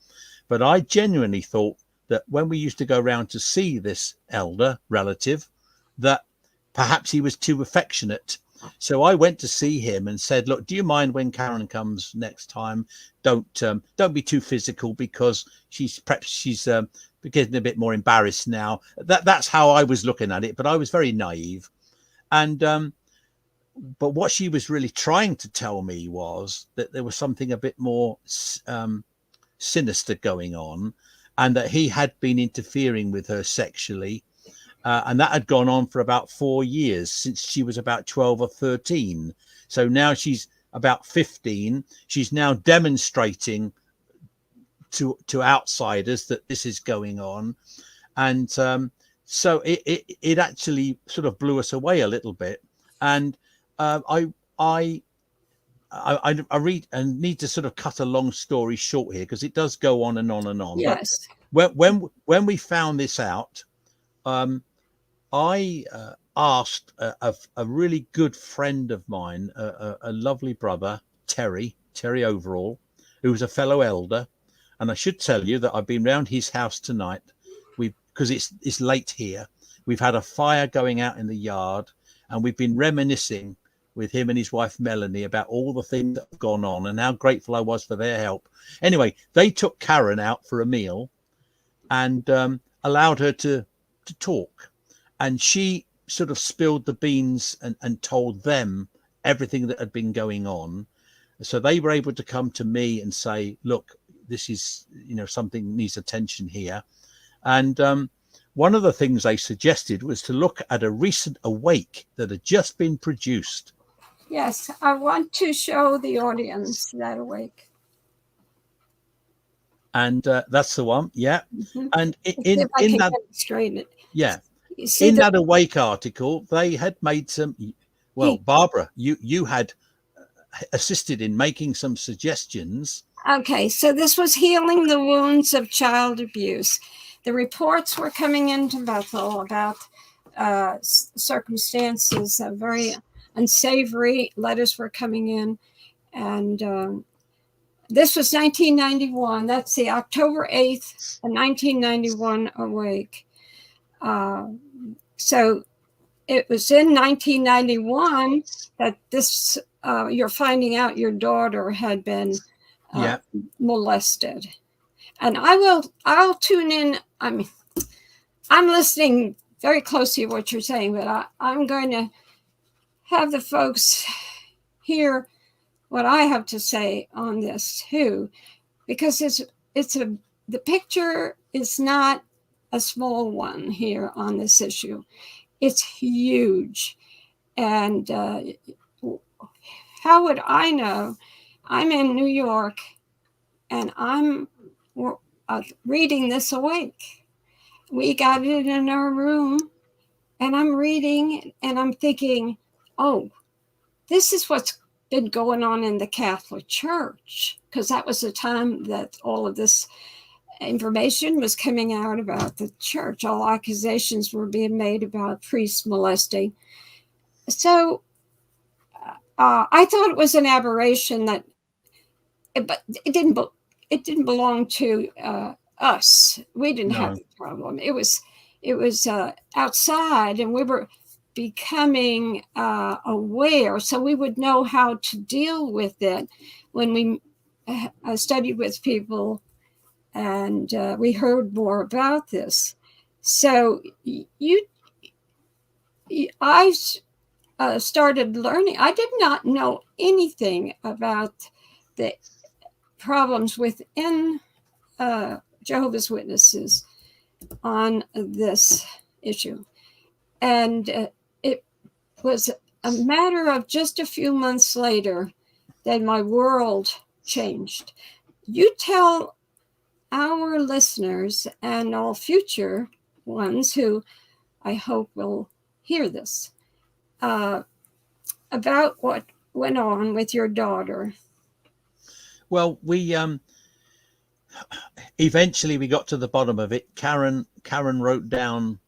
But I genuinely thought that when we used to go around to see this elder relative, that perhaps he was too affectionate. So I went to see him and said, look, do you mind when Karen comes next time? Don't be too physical, because she's getting a bit more embarrassed now. That's how I was looking at it, but I was very naive. And but what she was really trying to tell me was that there was something a bit more sinister going on, and that he had been interfering with her sexually. And that had gone on for about 4 years, since she was about 12 or 13. So now she's about 15. She's now demonstrating to outsiders that this is going on. And so it actually sort of blew us away a little bit. And I read and need to sort of cut a long story short here, because it does go on and on and on. Yes. But when we found this out, I asked a really good friend of mine, a lovely brother, Terry Overall, who was a fellow elder. And I should tell you that I've been round his house tonight. Because it's late here. We've had a fire going out in the yard, and we've been reminiscing with him and his wife Melanie about all the things that have gone on and how grateful I was for their help. Anyway, they took Karen out for a meal and allowed her to talk. And she sort of spilled the beans and told them everything that had been going on. So they were able to come to me and say, look, this is, something needs attention here. And one of the things they suggested was to look at a recent awake that had just been produced. Yes, I want to show the audience that awake. And that's the one, yeah. Mm-hmm. And in that, yeah, in that awake article, they had made some. Well, Barbara, you had assisted in making some suggestions. Okay, so this was healing the wounds of child abuse. The reports were coming into Bethel about circumstances, very unsavory letters were coming in. And this was 1991. That's the October 8th, 1991 awake. So it was in 1991 that this, you're finding out your daughter had been molested. And I'll tune in. I mean, I'm listening very closely to what you're saying, but I'm going to have the folks hear what I have to say on this too, because the picture is not a small one here on this issue. It's huge. And how would I know? I'm in New York and I'm reading this awake. We got it in our room and I'm reading and I'm thinking, oh, this is what's been going on in the Catholic Church, because that was the time that all of this information was coming out about the church. All accusations were being made about priests molesting. So I thought it was an aberration but it didn't belong to us. We didn't have the problem. It was outside, and we were becoming aware, so we would know how to deal with it when we studied with people and we heard more about this. So I started learning. I did not know anything about the problems within Jehovah's Witnesses on this issue. And it was a matter of just a few months later that my world changed. You tell our listeners and all future ones who I hope will hear this about what went on with your daughter. Well, we eventually we got to the bottom of it. Karen wrote down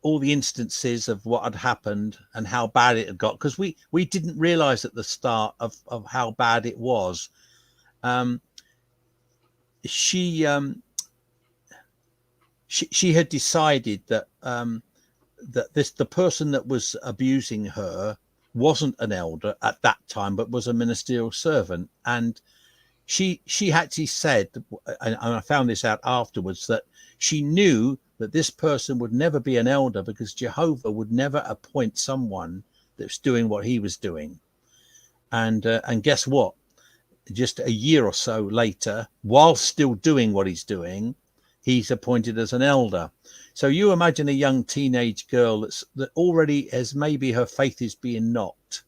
all the instances of what had happened and how bad it had got, because we didn't realize at the start of how bad it was. She had decided that the person that was abusing her wasn't an elder at that time, but was a ministerial servant. And she actually said, and I found this out afterwards, that she knew that this person would never be an elder because Jehovah would never appoint someone that's doing what he was doing. And guess what? Just a year or so later, while still doing what he's doing, he's appointed as an elder. So you imagine a young teenage girl that already has, maybe her faith is being knocked,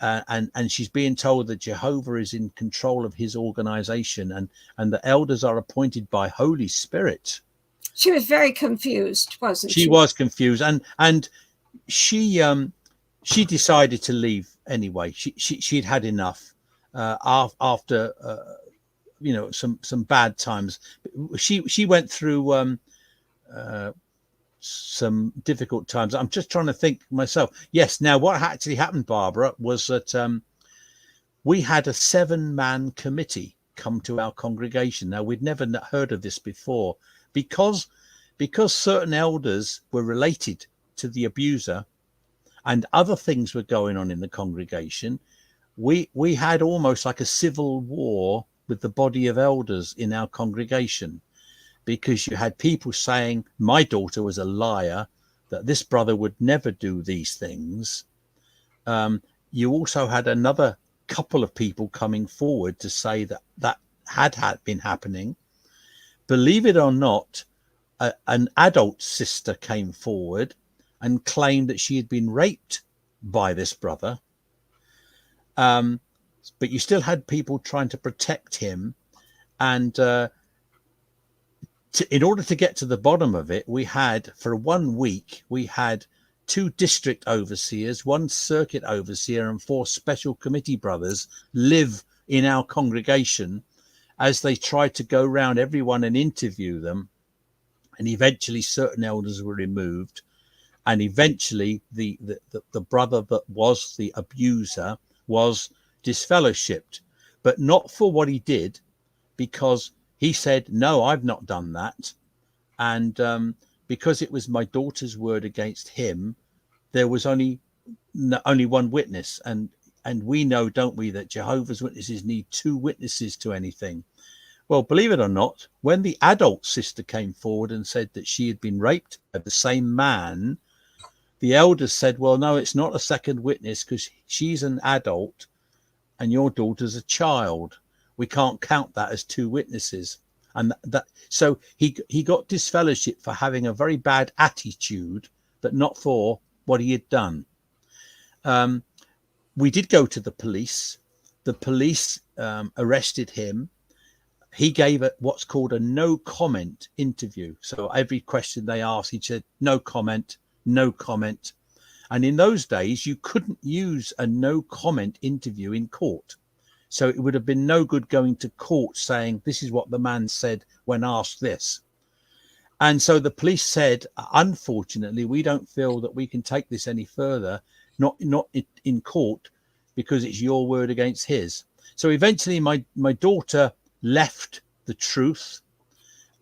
and she's being told that Jehovah is in control of his organization, and the elders are appointed by Holy Spirit. She was very confused, wasn't she? She was confused, and she decided to leave anyway. She'd had enough after some bad times. She went through some difficult times. I'm just trying to think myself. Yes. Now, what actually happened, Barbara, was that we had a 7-man committee come to our congregation. Now, we'd never heard of this before, because certain elders were related to the abuser and other things were going on in the congregation. We had almost like a civil war with the body of elders in our congregation, because you had people saying my daughter was a liar, that this brother would never do these things. You also had another couple of people coming forward to say that had been happening. Believe it or not, an adult sister came forward and claimed that she had been raped by this brother. But you still had people trying to protect him. And in order to get to the bottom of it, we had, for 1 week, we had 2 district overseers, 1 circuit overseer, and 4 special committee brothers live in our congregation as they tried to go round everyone and interview them. And eventually certain elders were removed. And eventually the brother that was the abuser was disfellowshipped, but not for what he did, because he said, no, I've not done that. And because it was my daughter's word against him, there was only 1 witness. And we know, don't we, that Jehovah's Witnesses need 2 witnesses to anything. Well, believe it or not, when the adult sister came forward and said that she had been raped by the same man, the elders said, well, no, it's not a second witness because she's an adult and your daughter's a child. We can't count that as 2 witnesses. And so he got disfellowship for having a very bad attitude, but not for what he had done. We did go to the police. The police arrested him. He gave what's called a no comment interview. So every question they asked, he said, no comment, no comment. And in those days, you couldn't use a no comment interview in court. So it would have been no good going to court saying, this is what the man said when asked this. And so the police said, unfortunately, we don't feel that we can take this any further, not in court, because it's your word against his. So eventually my daughter left the truth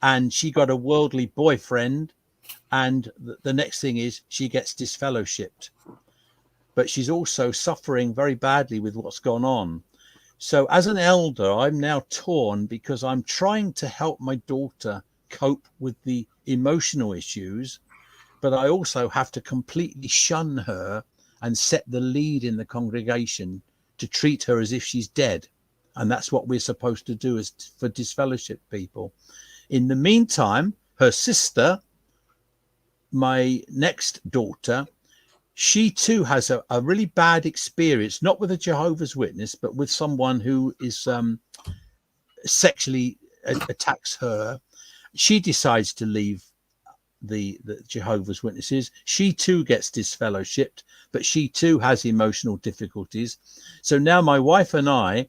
and she got a worldly boyfriend, and the next thing is she gets disfellowshipped, but she's also suffering very badly with what's gone on. So as an elder, I'm now torn because I'm trying to help my daughter cope with the emotional issues, but I also have to completely shun her and set the lead in the congregation to treat her as if she's dead. And that's what we're supposed to do as for disfellowship people. In the meantime, her sister, my next daughter, she too has a really bad experience, not with a Jehovah's Witness, but with someone who is sexually attacks her. She decides to leave the Jehovah's Witnesses. She too gets disfellowshipped, but she too has emotional difficulties. So now my wife and I,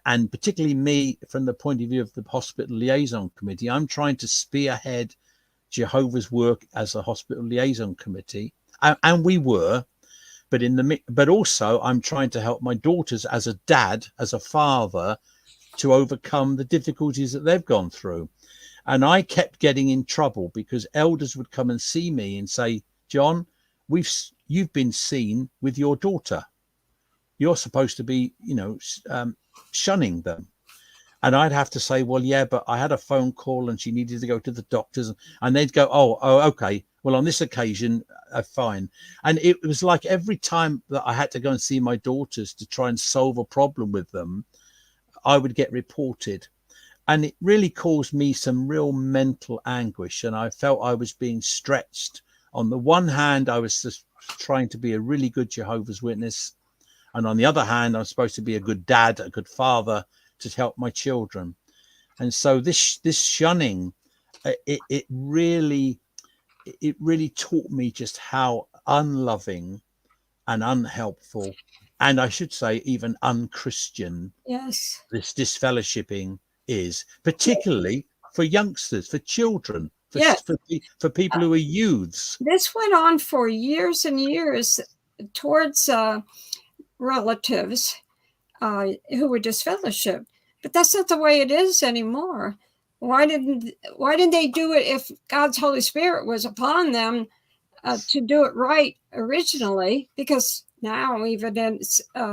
and particularly me, from the point of view of the hospital liaison committee, I'm trying to spearhead Jehovah's work as a hospital liaison committee, and we were, but also I'm trying to help my daughters as a dad, as a father, to overcome the difficulties that they've gone through. And I kept getting in trouble because elders would come and see me and say, John, you've been seen with your daughter. You're supposed to be, shunning them. And I'd have to say, well, yeah, but I had a phone call and she needed to go to the doctors. And they'd go, oh, okay. Well, on this occasion, fine. And it was like every time that I had to go and see my daughters to try and solve a problem with them, I would get reported. And it really caused me some real mental anguish. And I felt I was being stretched. On the one hand, I was just trying to be a really good Jehovah's Witness. And on the other hand, I'm supposed to be a good dad, a good father to help my children. And so this shunning, it really taught me just how unloving and unhelpful, and I should say even unchristian, yes, this disfellowshipping is, particularly for youngsters, for children, for people who are youths. This went on for years and years towards relatives who were disfellowshipped, but that's not the way it is anymore. Why didn't they do it if God's Holy Spirit was upon them to do it right originally? Because now, even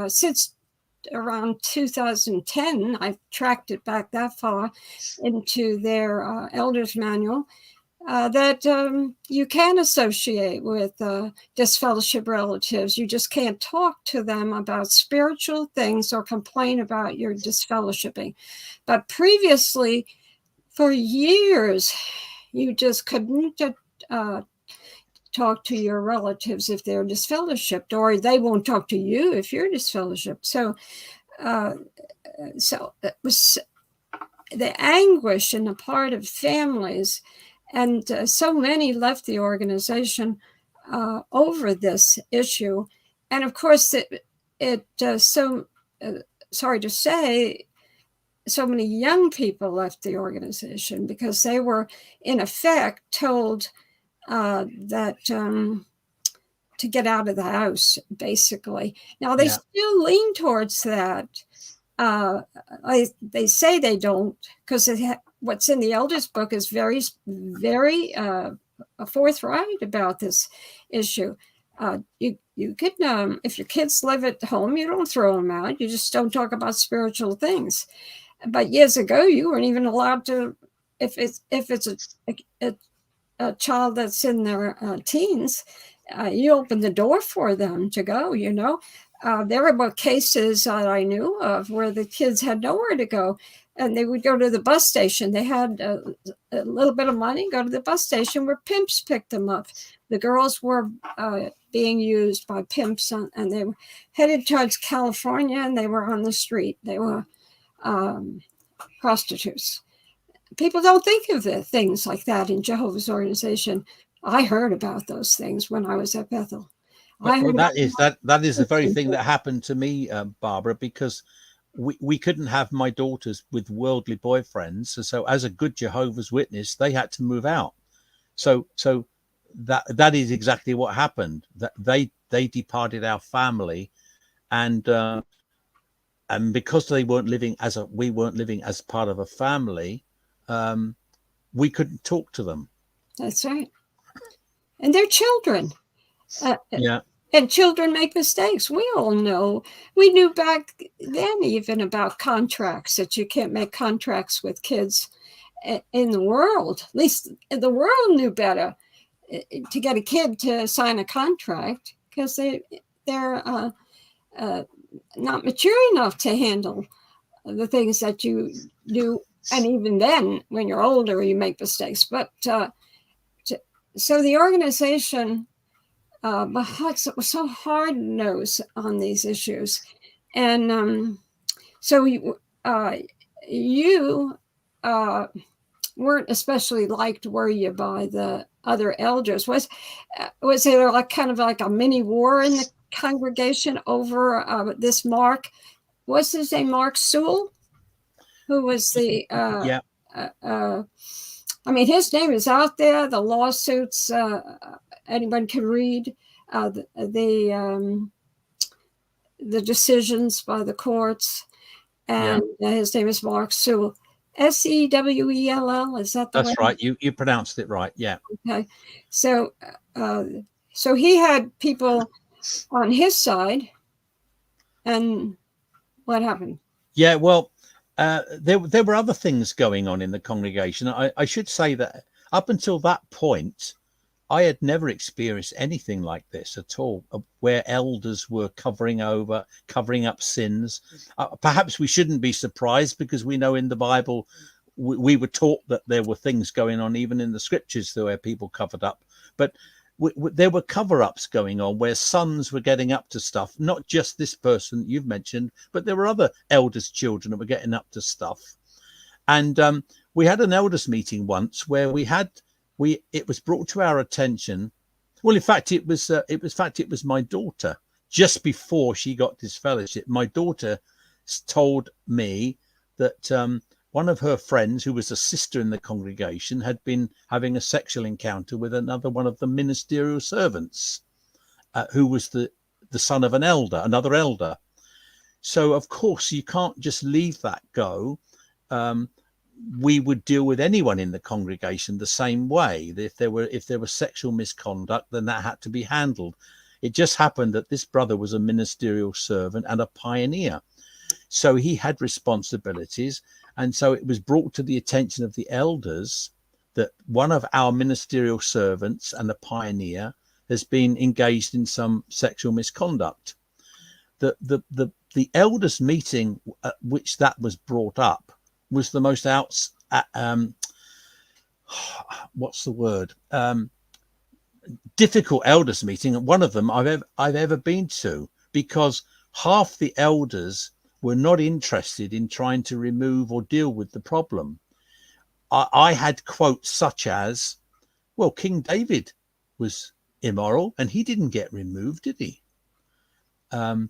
since around 2010, I've tracked it back that far into their elders manual, that you can associate with disfellowship relatives. You just can't talk to them about spiritual things or complain about your disfellowshipping. But previously, for years, You just couldn't talk to your relatives if they're disfellowshipped, or they won't talk to you if you're disfellowshipped. So it was the anguish in the part of families, and so many left the organization over this issue. And of course, sorry to say, so many young people left the organization because they were, in effect, told that to get out of the house, basically. Now, they still lean towards that. They say they don't, because what's in the elders book is very, very forthright about this issue. You can, if your kids live at home, you don't throw them out. You just don't talk about spiritual things. But years ago, you weren't even allowed to, if it's a child that's in their teens, you open the door for them to go, you know. There were cases that I knew of where the kids had nowhere to go, and they would go to the bus station. They had a little bit of money, go to the bus station where pimps picked them up. The girls were being used by pimps, and they were headed towards California, and they were on the street. They were prostitutes. People don't think of things like that in Jehovah's organization. I heard about those things when I was at Bethel. Well, that is the very thing that happened to me, Barbara, because we couldn't have my daughters with worldly boyfriends. So as a good Jehovah's Witness, they had to move out. So that is exactly what happened. That they departed our family, and because we weren't living as part of a family, we couldn't talk to them. That's right. And they're children. And children make mistakes. We all know. We knew back then even about contracts, that you can't make contracts with kids in the world. At least the world knew better to get a kid to sign a contract, because they're not mature enough to handle the things that you do. And even then, when you're older, you make mistakes. But so the organization was so hard-nosed on these issues. And so you weren't especially liked, were you, by the other elders? Was there like kind of like a mini war in the congregation over this Mark? What's his name? Mark Sewell, who was the I mean, his name is out there. The lawsuits, anyone can read the decisions by the courts, and his name is Mark Sewell. Sewell, is that the That's right? You pronounced it right. Yeah. Okay. So he had people on his side, and what happened? Yeah. Well, there were other things going on in the congregation. I should say that up until that point, I had never experienced anything like this at all, where elders were covering up sins. Perhaps we shouldn't be surprised, because we know in the Bible, we were taught that there were things going on, even in the scriptures, where people covered up. But there were cover-ups going on where sons were getting up to stuff, not just this person you've mentioned, but there were other elders' children that were getting up to stuff. And we had an elders meeting once where it was brought to our attention. Well, in fact, it was my daughter, just before she got this fellowship. My daughter told me that one of her friends, who was a sister in the congregation, had been having a sexual encounter with another one of the ministerial servants, who was the son of another elder. So, of course, you can't just leave that go. We would deal with anyone in the congregation the same way. If there was sexual misconduct, then that had to be handled. It just happened that this brother was a ministerial servant and a pioneer, so he had responsibilities. And so it was brought to the attention of the elders that one of our ministerial servants and a pioneer has been engaged in some sexual misconduct. The elders meeting at which that was brought up was the most what's the word? Difficult elders meeting. And one of them I've ever been to, because half the elders were not interested in trying to remove or deal with the problem. I had quotes such as, well, King David was immoral and he didn't get removed, did he? The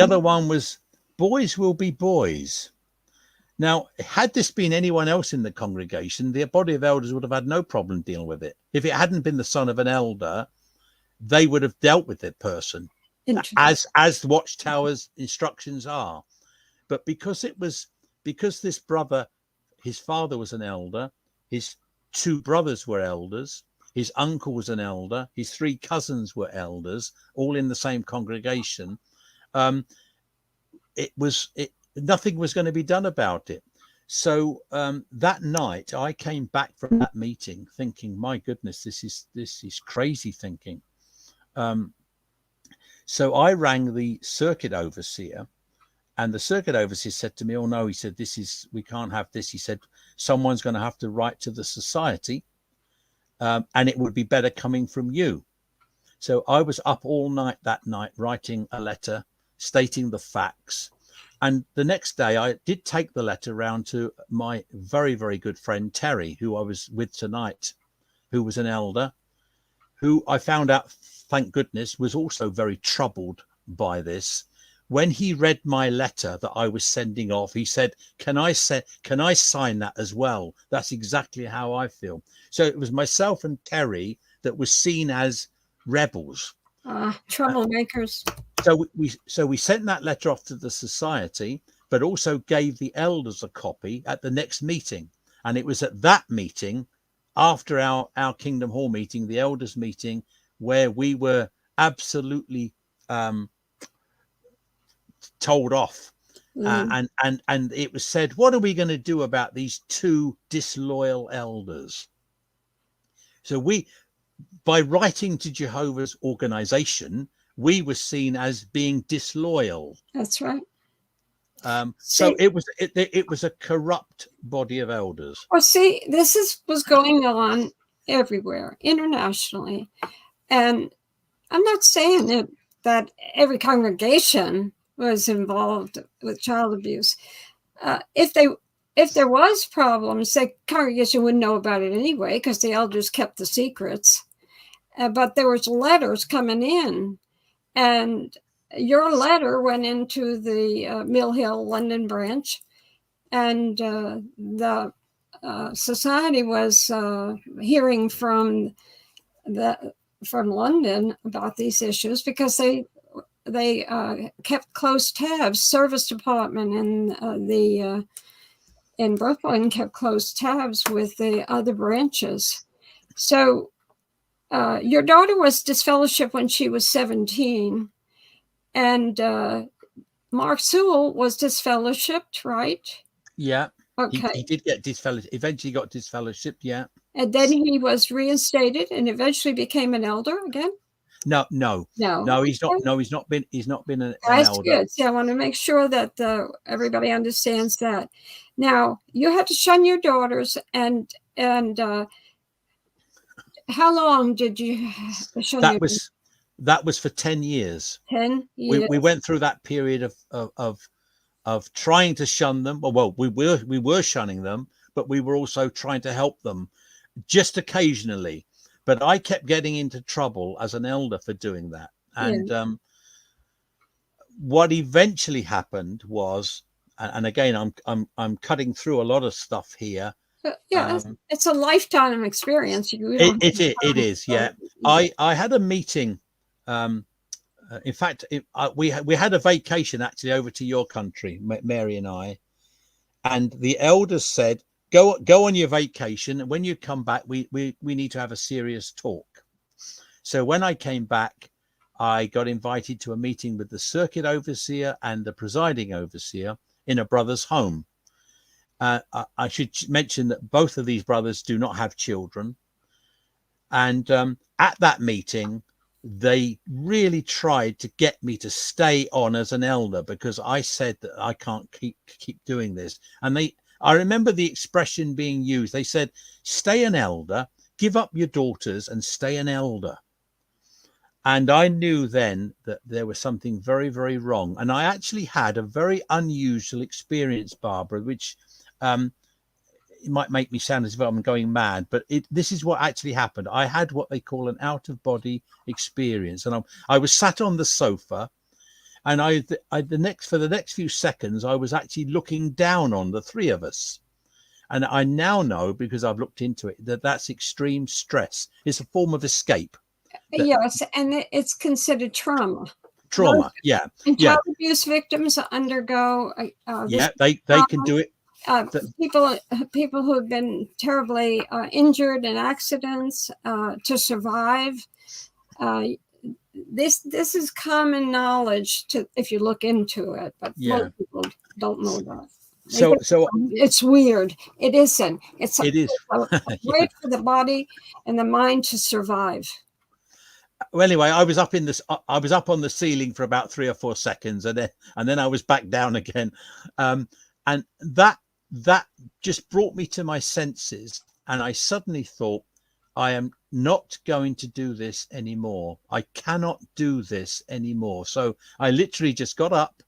other one was, boys will be boys. Now, had this been anyone else in the congregation, the body of elders would have had no problem dealing with it. If it hadn't been the son of an elder, they would have dealt with the person as the Watchtower's instructions are. But because this brother, his father was an elder, his two brothers were elders, his uncle was an elder, his three cousins were elders, all in the same congregation. Nothing was going to be done about it. So that night I came back from that meeting thinking, my goodness, this is crazy thinking. So I rang the circuit overseer, and the circuit overseer said to me, oh no, he said, we can't have this. He said, someone's going to have to write to the society, and it would be better coming from you. So I was up all night that night writing a letter stating the facts. And the next day I did take the letter round to my very, very good friend, Terry, who I was with tonight, who was an elder, who I found out, thank goodness, was also very troubled by this. When he read my letter that I was sending off, he said, can I sign that as well? That's exactly how I feel. So it was myself and Terry that was seen as rebels. Troublemakers. So we sent that letter off to the society, but also gave the elders a copy at the next meeting. And it was at that meeting, after our Kingdom Hall meeting, the elders meeting, where we were absolutely told off. And it was said, what are we going to do about these two disloyal elders? So by writing to Jehovah's organization, we were seen as being disloyal. That's right. So it was a corrupt body of elders. Well, see, was going on everywhere, internationally, and I'm not saying that every congregation was involved with child abuse. If there was problems, the congregation wouldn't know about it anyway because the elders kept the secrets. But there was letters coming in. And your letter went into the Mill Hill London branch, and the society was hearing from London about these issues because they kept close tabs. Service department and in Brooklyn kept close tabs with the other branches. So. Your daughter was disfellowshipped when she was 17, and Mark Sewell was disfellowshipped, right? Yeah. Okay. He did get disfellowshipped. Eventually got disfellowshipped. Yeah. And then he was reinstated and eventually became an elder again. No. He's not. No, he's not been an elder. That's good. See, I want to make sure that everybody understands that. Now you had to shun your daughters, and how long did you shun that was for 10 years. 10 years. We went through that period of trying to shun them. Well, we were shunning them, but we were also trying to help them just occasionally. But I kept getting into trouble as an elder for doing that. And what eventually happened was, and again, I'm cutting through a lot of stuff here. Yeah, it's a lifetime experience. It is. Yeah, I had a meeting. In fact, we had a vacation actually over to your country, Mary and I, and the elders said, go on your vacation, and when you come back, we need to have a serious talk. So when I came back, I got invited to a meeting with the circuit overseer and the presiding overseer in a brother's home. I should mention that both of these brothers do not have children. And at that meeting, they really tried to get me to stay on as an elder because I said that I can't keep doing this. And I remember the expression being used. They said, stay an elder, give up your daughters and stay an elder. And I knew then that there was something very, very wrong. And I actually had a very unusual experience, Barbara, which it might make me sound as if I'm going mad, but this is what actually happened. I had what they call an out-of-body experience. And I was sat on the sofa, and for the next few seconds, I was actually looking down on the three of us. And I now know, because I've looked into it, that that's extreme stress. It's a form of escape. Yes, and it's considered trauma. Trauma, yeah. And child abuse victims undergo. They can do it. People who have been terribly injured in accidents to survive. This is common knowledge if you look into it, but most people don't know that. So it's weird. It isn't. It is great for the body and the mind to survive. Well, anyway, I was up on the ceiling for about 3 or 4 seconds, and then I was back down again, and that just brought me to my senses, and I suddenly thought, I am not going to do this anymore. I cannot do this anymore. So I literally just got up.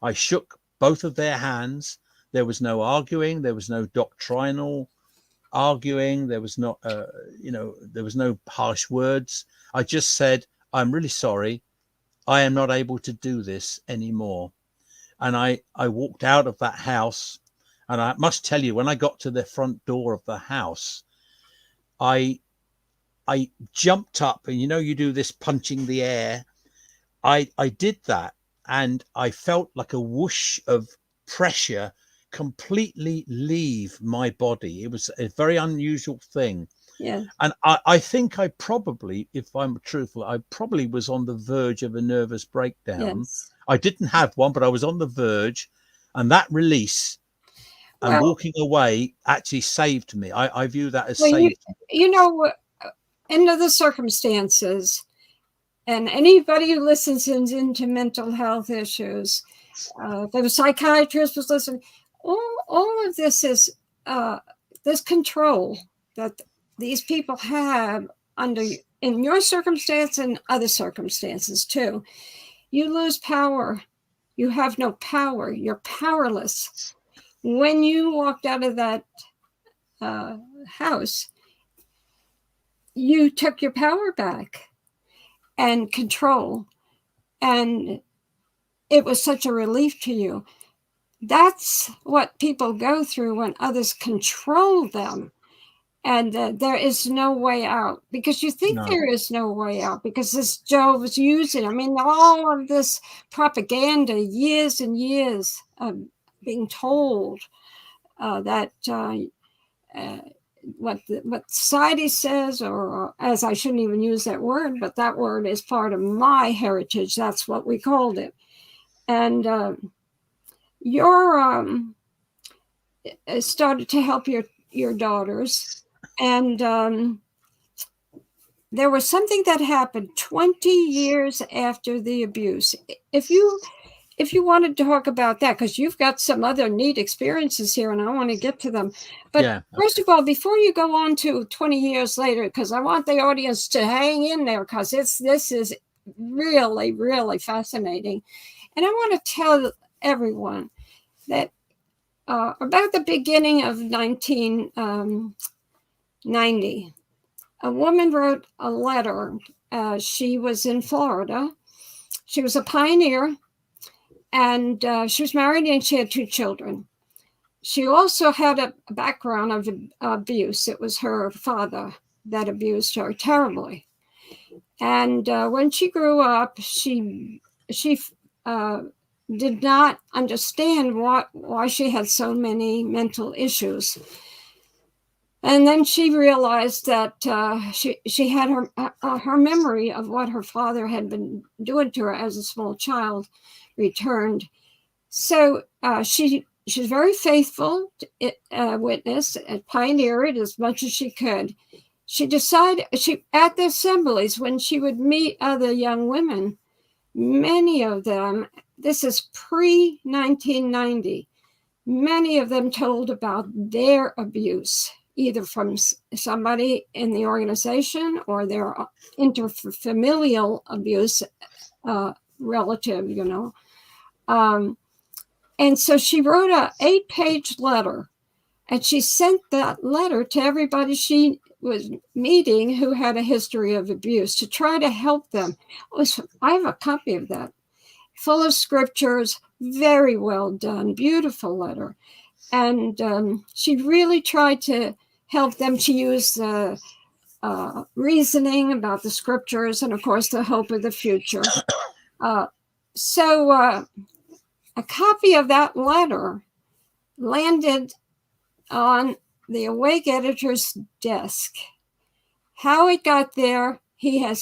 I shook both of their hands. There was no arguing. There was no doctrinal arguing. There was not, there was no harsh words. I just said, I'm really sorry. I am not able to do this anymore. And I walked out of that house. And I must tell you, when I got to the front door of the house, I jumped up, and you do this punching the air. I did that, and I felt like a whoosh of pressure completely leave my body. It was a very unusual thing. Yeah. And I think I probably, if I'm truthful, I probably was on the verge of a nervous breakdown. Yes. I didn't have one, but I was on the verge, and that release and walking away actually saved me. I view that as saved me. In other circumstances, and anybody who listens into mental health issues, if a psychiatrist was listening, all of this is this control that these people have in your circumstance and other circumstances too. You lose power. You have no power. You're powerless. When you walked out of that house, you took your power back and control. And it was such a relief to you. That's what people go through when others control them. And there is no way out, because you think there is no way out, because this Joe was using, all of this propaganda, years and years of being told that what society says, or as I shouldn't even use that word, but that word is part of my heritage. That's what we called it. And you're started to help your daughters. And there was something that happened 20 years after the abuse. If you wanted to talk about that, because you've got some other neat experiences here, and I want to get to them. But first of all, before you go on to 20 years later, because I want the audience to hang in there, because this is really, really fascinating. And I want to tell everyone that about the beginning of 1990, a woman wrote a letter. She was in Florida. She was a pioneer. And she was married, and she had 2 children. She also had a background of abuse. It was her father that abused her terribly. And when she grew up, she did not understand why she had so many mental issues. And then she realized that she had her memory of what her father had been doing to her as a small child returned. So she's very faithful witness and pioneered as much as she could. She decided at the assemblies, when she would meet other young women, many of them, this is pre-1990, many of them told about their abuse, either from somebody in the organization or their interfamilial abuse relative, you know. And so she wrote an 8-page letter, and she sent that letter to everybody she was meeting who had a history of abuse to try to help them. I have a copy of that, full of scriptures, very well done, beautiful letter. And she really tried to help them to use the reasoning about the scriptures and, of course, the hope of the future. So a copy of that letter landed on the Awake editor's desk. How it got there, he had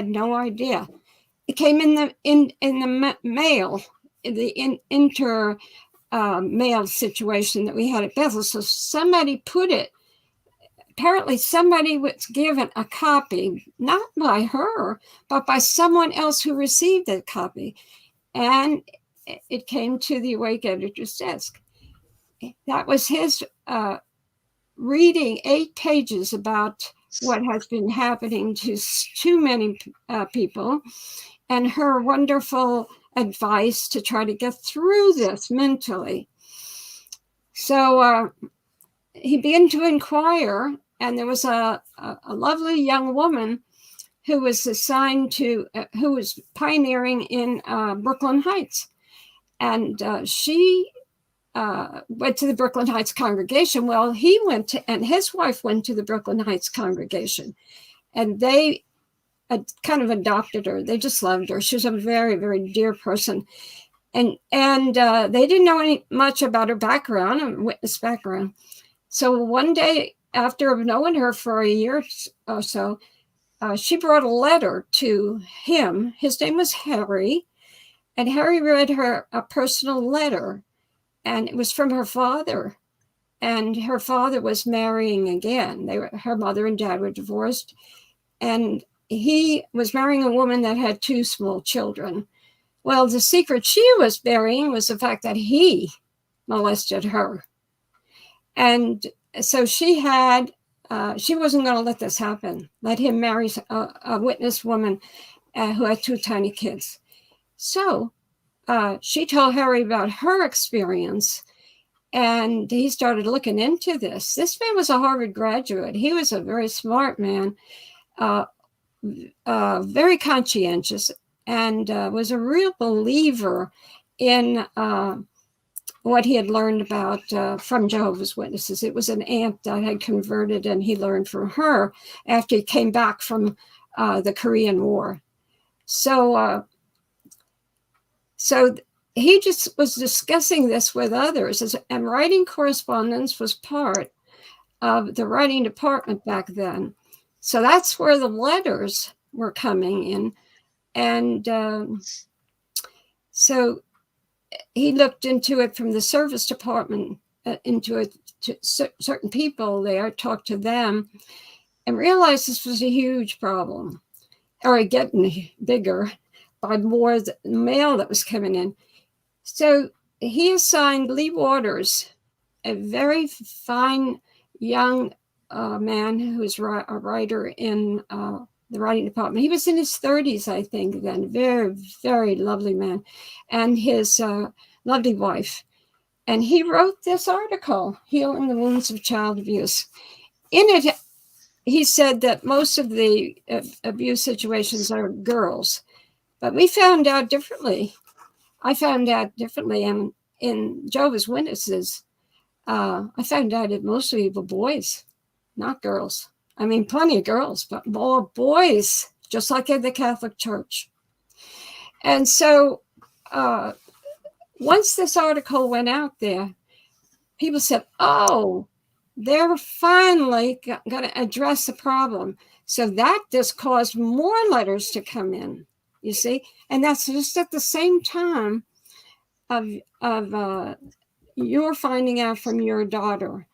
no idea. It came in the mail, the inter mail situation that we had at Bethel. So somebody put it. Apparently, somebody was given a copy, not by her, but by someone else who received that copy, and it came to the Awake editor's desk. That was his reading 8 pages about what has been happening to too many people, and her wonderful advice to try to get through this mentally. So he began to inquire, and there was a lovely young woman who was assigned to, who was pioneering in Brooklyn Heights. And she went to the Brooklyn Heights congregation. Well, he went to, and his wife went to the Brooklyn Heights congregation, and they kind of adopted her. They just loved her. She was a very, very dear person. And they didn't know much about her background, a witness background. So one day, after knowing her for a year or so, she brought a letter to him. His name was Harry, and Harry read her a personal letter, and it was from her father. And her father was marrying again. Her mother and dad were divorced, and he was marrying a woman that had 2 small children. Well, the secret she was burying was the fact that he molested her. And so she wasn't going to let this happen, let him marry a witness woman who had 2 tiny kids. So she told Harry about her experience, and he started looking into this. This man was a Harvard graduate. He was a very smart man, very conscientious, and was a real believer in what he had learned about from Jehovah's Witnesses. It was an aunt that had converted, and he learned from her after he came back from the Korean War. So he just was discussing this with others, and writing correspondence was part of the writing department back then. So that's where the letters were coming in. And so he looked into it from the service department, into it to certain people there, talked to them, and realized this was a huge problem, or getting bigger by more mail that was coming in. So he assigned Lee Waters, a very fine young man who was a writer in the writing department. He was in his 30s, I think, then. Very, very lovely man. And his lovely wife. And he wrote this article, Healing the Wounds of Child Abuse. In it, he said that most of the abuse situations are girls. But we found out differently. I found out differently. And in Jehovah's Witnesses, I found out it mostly were boys, not girls. I mean, plenty of girls, but more boys, just like in the Catholic Church. And so once this article went out there, people said, oh, they're finally going to address the problem. So that just caused more letters to come in, you see? And that's just at the same time of you're finding out from your daughter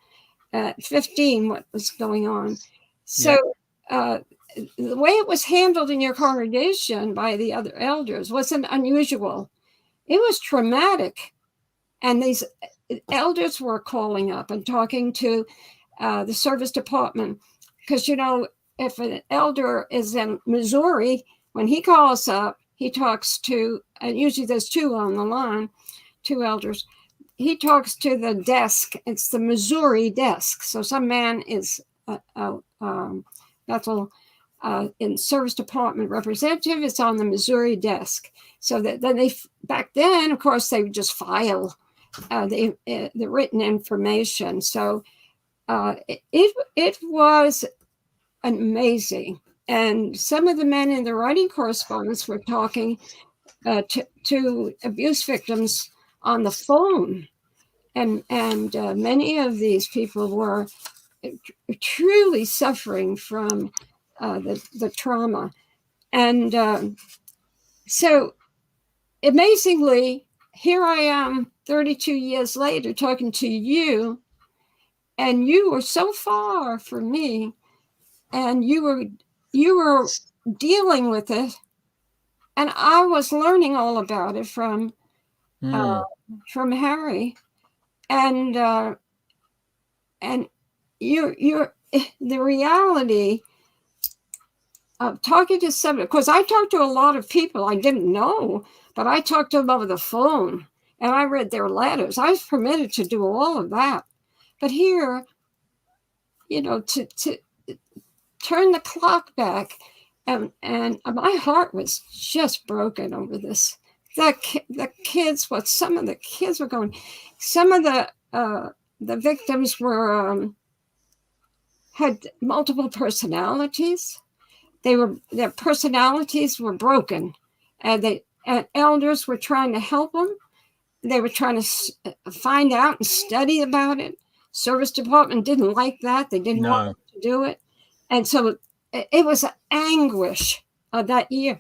at 15 what was going on. So the way it was handled in your congregation by the other elders wasn't unusual. It was traumatic. And elders were calling up and talking to the service department, because, you know, if an elder is in Missouri, when he calls up, he talks to, and usually there's two on the line, two elders. He talks to the desk. It's the Missouri desk. So some man is Bethel in service department representative. It's on the Missouri desk. So that then they, back then, of course, they would just file the written information. So it was amazing. And some of the men in the writing correspondence were talking to abuse victims on the phone. And many of these people were truly suffering from the trauma. And so amazingly, here I am 32 years later talking to you, and you were so far from me, and you were dealing with it, and I was learning all about it from Harry, and you're the reality of talking to somebody. Because I talked to a lot of people I didn't know, but I talked to them over the phone, and I read their letters. I was permitted to do all of that, but here, you know, to turn the clock back, and my heart was just broken over this. The kids, what some of the kids were going, some of the victims were had multiple personalities. Their personalities were broken, and elders were trying to help them. They were trying to find out and study about it. Service department didn't like that. They didn't want to do it. And so it was anguish of that year.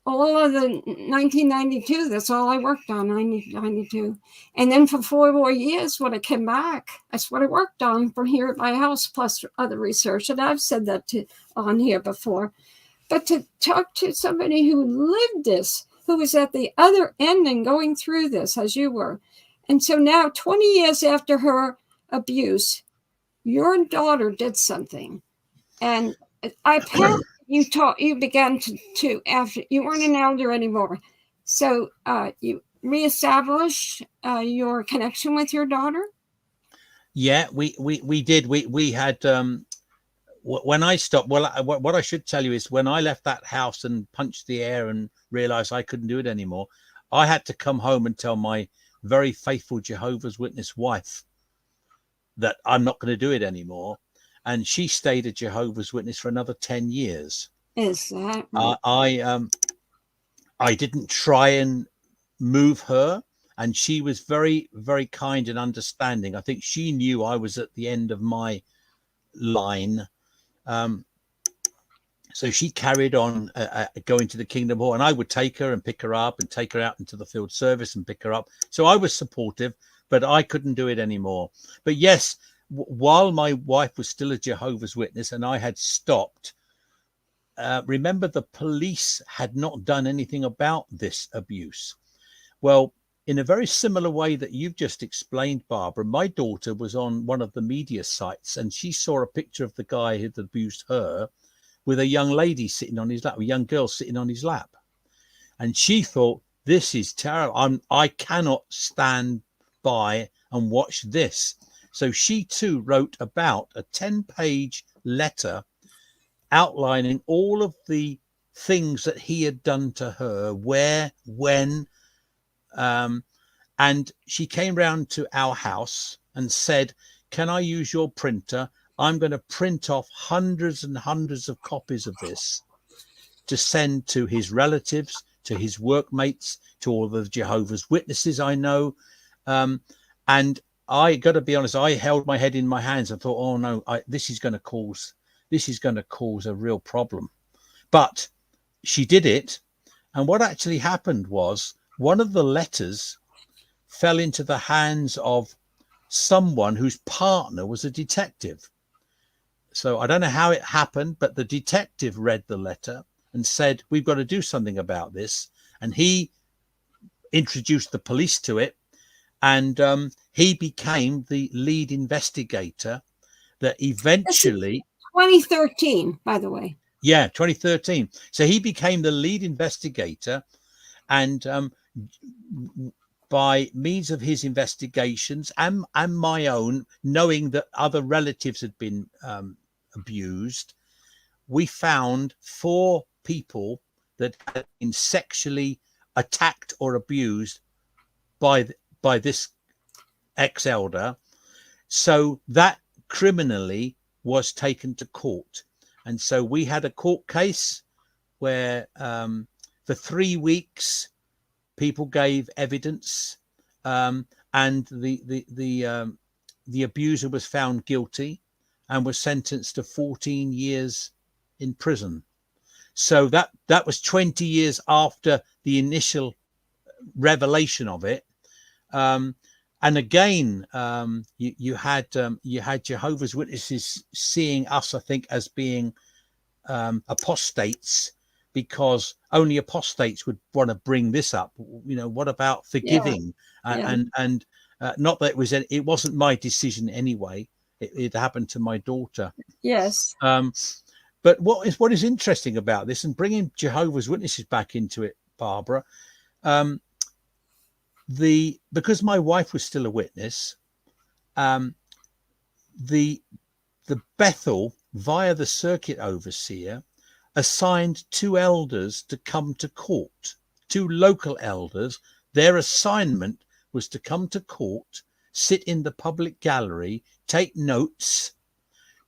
All of the 1992, that's all I worked on, 1992. And then for 4 more years, when I came back, that's what I worked on from here at my house, plus other research. And I've said that on here before. But to talk to somebody who lived this, who was at the other end and going through this as you were. And so now, 20 years after her abuse, your daughter did something. And you began to after you weren't an elder anymore. So you reestablished your connection with your daughter? Yeah, we did. We had, when I stopped, well, what I should tell you is when I left that house and punched the air and realized I couldn't do it anymore, I had to come home and tell my very faithful Jehovah's Witness wife that I'm not going to do it anymore. And she stayed a Jehovah's Witness for another 10 years. Is that right? I didn't try and move her, and she was very, very kind and understanding. I think she knew I was at the end of my line. So she carried on going to the Kingdom Hall, and I would take her and pick her up and take her out into the field service and pick her up. So I was supportive, but I couldn't do it anymore. But yes, while my wife was still a Jehovah's Witness and I had stopped, remember, the police had not done anything about this abuse. Well, in a very similar way that you've just explained, Barbara, my daughter was on one of the media sites and she saw a picture of the guy who had abused her with a young lady sitting on his lap, a young girl sitting on his lap. And she thought, this is terrible. I cannot stand by and watch this. So she too wrote about a 10-page letter outlining all of the things that he had done to her, where, when, and she came round to our house and said, can I use your printer? I'm going to print off hundreds and hundreds of copies of this to send to his relatives, to his workmates, to all the Jehovah's Witnesses I know. And I got to be honest, I held my head in my hands and thought, oh no, this is going to cause a real problem. But she did it. And what actually happened was one of the letters fell into the hands of someone whose partner was a detective. So I don't know how it happened, but the detective read the letter and said, we've got to do something about this. And he introduced the police to it. And he became the lead investigator that eventually... 2013, by the way. Yeah, 2013. So he became the lead investigator, and by means of his investigations and my own, knowing that other relatives had been abused, we found 4 people that had been sexually attacked or abused by this ex-elder. So that criminally was taken to court. And so we had a court case where for 3 weeks people gave evidence, and the abuser was found guilty and was sentenced to 14 years in prison. So that was 20 years after the initial revelation of it. And again, you had Jehovah's Witnesses seeing us, I think, as being apostates, because only apostates would want to bring this up. You know, what about forgiving? Yeah. And not that it wasn't my decision anyway. It happened to my daughter. Yes. But what is interesting about this, and bringing Jehovah's Witnesses back into it, Barbara, because my wife was still a witness, the Bethel, via the circuit overseer, assigned 2 elders to come to court, 2 local elders. Their assignment was to come to court, sit in the public gallery, take notes,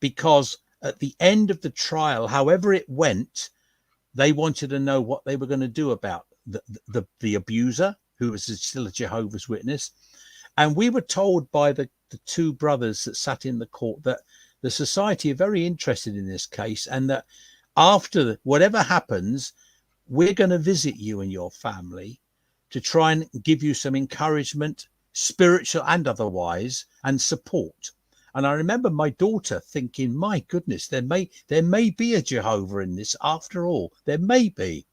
because at the end of the trial, however it went, they wanted to know what they were going to do about the abuser, who was still a Jehovah's Witness. And we were told by the 2 brothers that sat in the court that the society are very interested in this case, and that after whatever happens, we're going to visit you and your family to try and give you some encouragement, spiritual and otherwise, and support. And I remember my daughter thinking, my goodness, there may be a Jehovah in this after all. There may be.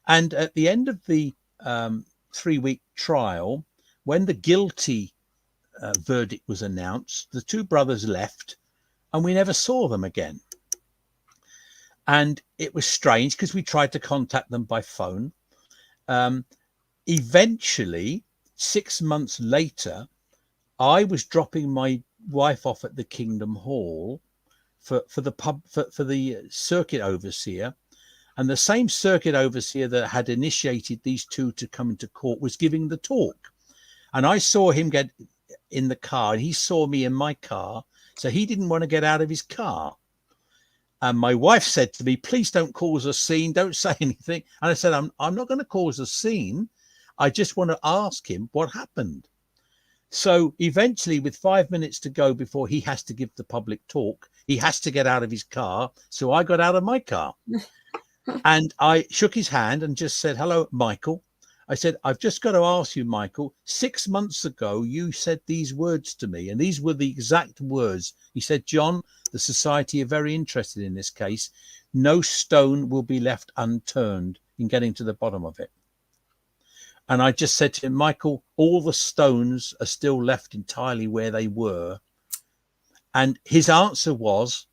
And at the end of the 3-week trial, when the guilty verdict was announced, the 2 brothers left and we never saw them again. And it was strange because we tried to contact them by phone. Eventually, 6 months later, I was dropping my wife off at the Kingdom Hall for the circuit overseer, and the same circuit overseer that had initiated these 2 to come into court was giving the talk. And I saw him get in the car, and he saw me in my car, so he didn't want to get out of his car. And my wife said to me, please don't cause a scene, don't say anything. And I said, I'm not going to cause a scene. I just want to ask him what happened. So eventually, with 5 minutes to go before he has to give the public talk, he has to get out of his car. So I got out of my car and I shook his hand and just said, hello, Michael. I said, I've just got to ask you, Michael, 6 months ago, you said these words to me, and these were the exact words. He said, John, the society are very interested in this case. No stone will be left unturned in getting to the bottom of it. And I just said to him, Michael, all the stones are still left entirely where they were. And his answer was,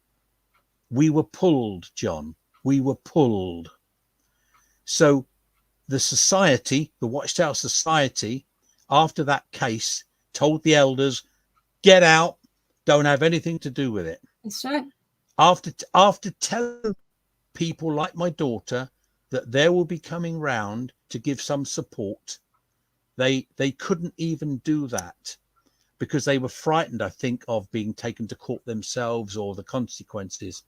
we were pulled, John. We were pulled. So the society, the Watchtower Society, after that case, told the elders, get out, don't have anything to do with it. That's right. After telling people like my daughter that they will be coming round to give some support, they couldn't even do that because they were frightened, I think, of being taken to court themselves or the consequences.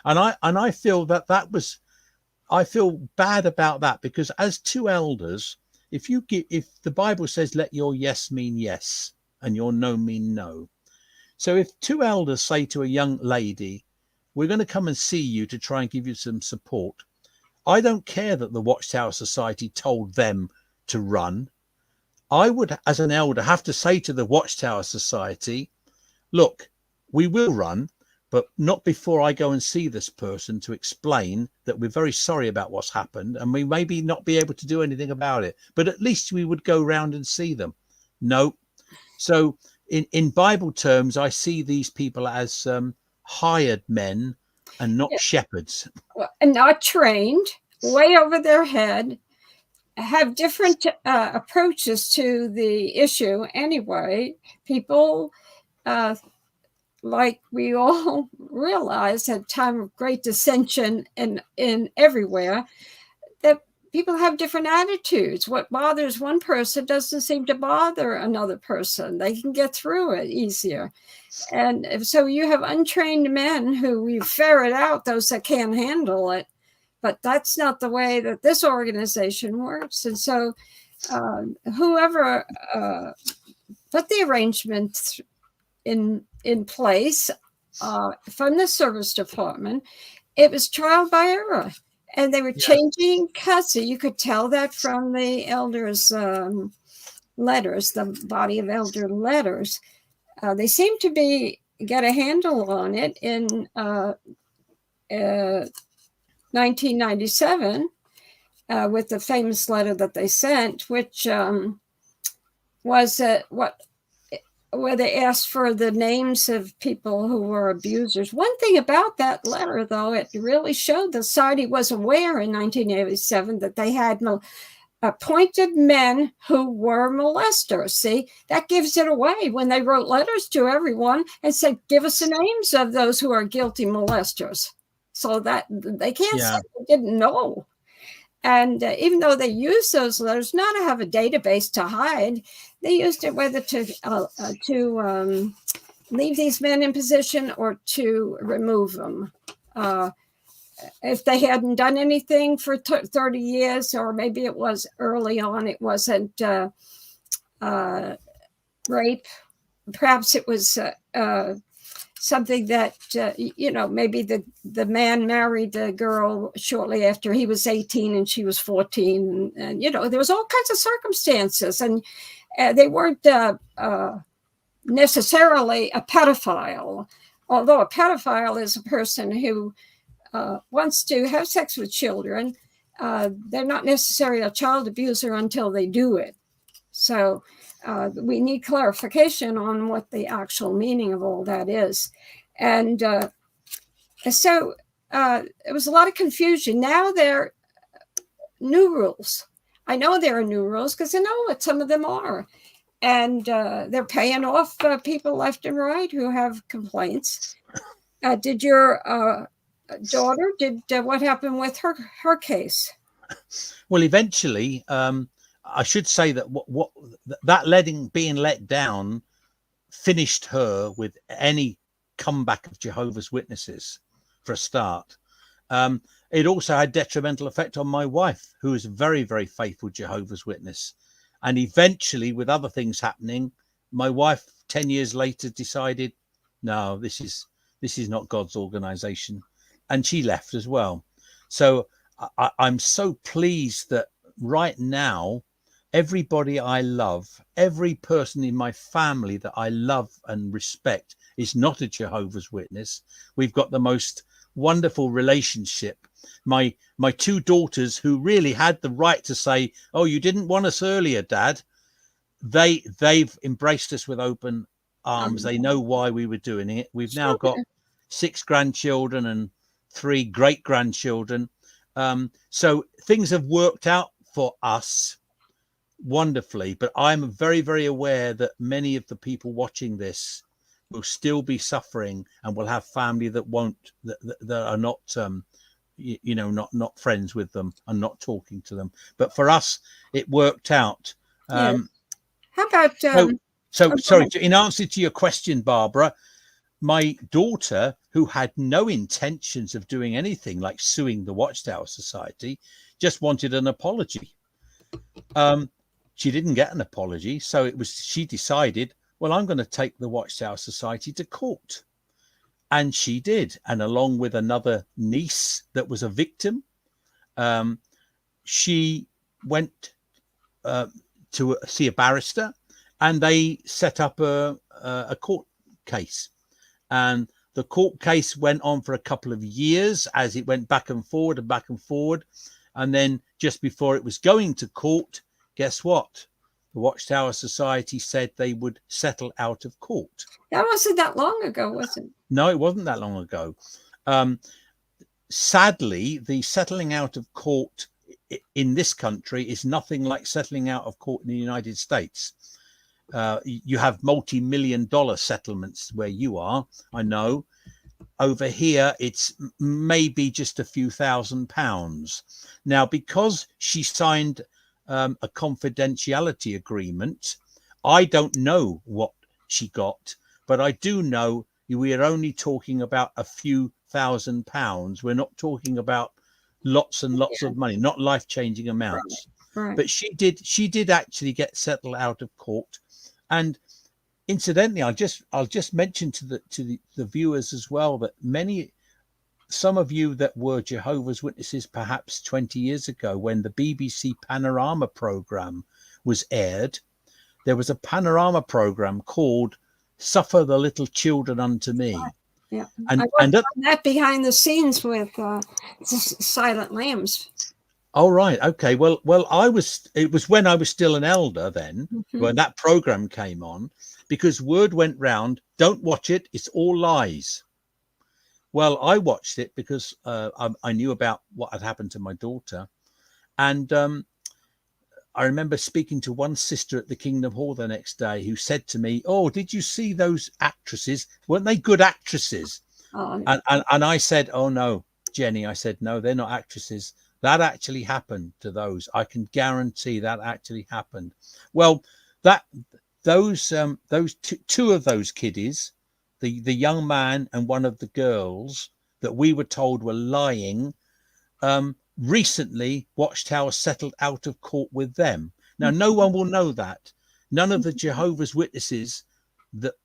And I feel I feel bad about that, because as 2 elders, if the Bible says, let your yes mean yes and your no mean no. So if 2 elders say to a young lady, we're going to come and see you to try and give you some support, I don't care that the Watchtower Society told them to run. I would, as an elder, have to say to the Watchtower Society, look, we will run, but not before I go and see this person to explain that we're very sorry about what's happened and we maybe not be able to do anything about it, but at least we would go round and see them. No. So in Bible terms, I see these people as hired men and not shepherds. And not trained, way over their head, have different approaches to the issue anyway. People, like we all realize, at time of great dissension in everywhere, that people have different attitudes. What bothers one person doesn't seem to bother another person. They can get through it easier. And so you have untrained men who you ferret out, those that can't handle it. But that's not the way that this organization works. And so whoever put the arrangement in place from the service department, it was trial by error. And they were changing cuts. So you could tell that from the elders' letters, the body of elder letters. They seem to get a handle on it in 1997 with the famous letter that they sent, which was where they asked for the names of people who were abusers. One thing about that letter, though, it really showed the society was aware in 1987 that they had appointed men who were molesters. See, that gives it away when they wrote letters to everyone and said, give us the names of those who are guilty molesters. So that they can't say they didn't know. And even though they used those letters not to have a database to hide, they used it whether to leave these men in position or to remove them. If they hadn't done anything for 30 years, or maybe it was early on, it wasn't rape. Perhaps it was something that, maybe the man married the girl shortly after he was 18 and she was 14. And there was all kinds of circumstances. And they weren't necessarily a pedophile, although a pedophile is a person who wants to have sex with children. They're not necessarily a child abuser until they do it. So we need clarification on what the actual meaning of all that is. And so it was a lot of confusion. Now there are new rules. I know there are new rules because I know what some of them are. And they're paying off people left and right who have complaints. Did your daughter, what happened with her case? Well, eventually, I should say that that being let down finished her with any comeback of Jehovah's Witnesses for a start. It also had detrimental effect on my wife, who is a very, very faithful Jehovah's Witness. And eventually, with other things happening, my wife 10 years later decided, no, this is not God's organization. And she left as well. So I'm so pleased that right now, everybody I love, every person in my family that I love and respect is not a Jehovah's Witness. We've got the most wonderful relationship. My two daughters, who really had the right to say, oh, you didn't want us earlier, Dad, they've embraced us with open arms. They know why we were doing it. We've now got 6 grandchildren and 3 great grandchildren. So things have worked out for us wonderfully, but I'm very, very aware that many of the people watching this will still be suffering and will have family that are not not friends with them and not talking to them. But for us, it worked out. How about sorry, in answer to your question, Barbara, my daughter, who had no intentions of doing anything like suing the Watchtower Society, just wanted an apology. She didn't get an apology, so she decided, well, I'm going to take the Watchtower Society to court. And she did. And along with another niece that was a victim, she went to see a barrister, and they set up a court case. And the court case went on for a couple of years as it went back and forward and back and forward. And then just before it was going to court, guess what? the Watchtower Society said they would settle out of court. That wasn't that long ago, was it? No, it wasn't that long ago. Sadly, the settling out of court in this country is nothing like settling out of court in the United States. You have multi-million-dollar settlements where you are, I know. Over here, it's maybe just a few £1,000s. Now, because she signed a confidentiality agreement, I don't know what she got, but I do know we are only talking about a few £1,000s. We're not talking about lots and lots of money, not life-changing amounts. Right. But she did actually get settled out of court. And incidentally, I'll just mention to the viewers as well that some of you that were Jehovah's Witnesses perhaps 20 years ago, when the BBC Panorama program was aired, there was a Panorama program called "Suffer the Little Children Unto Me." Yeah, and that behind the scenes with Silent Lambs. Oh, right. Okay. Well, it was when I was still an elder then, when that program came on, because word went round, don't watch it. It's all lies. Well, I watched it because I knew about what had happened to my daughter. And I remember speaking to one sister at the Kingdom Hall the next day who said to me, "Oh, did you see those actresses? Weren't they good actresses?" Oh. And I said, "Oh, no, Jenny." I said, "No, they're not actresses. That actually happened to those. I can guarantee that actually happened." Well, those two of those kiddies, the young man and one of the girls that we were told were lying, recently Watchtower settled out of court with them. Now, no one will know that. None of the Jehovah's Witnesses that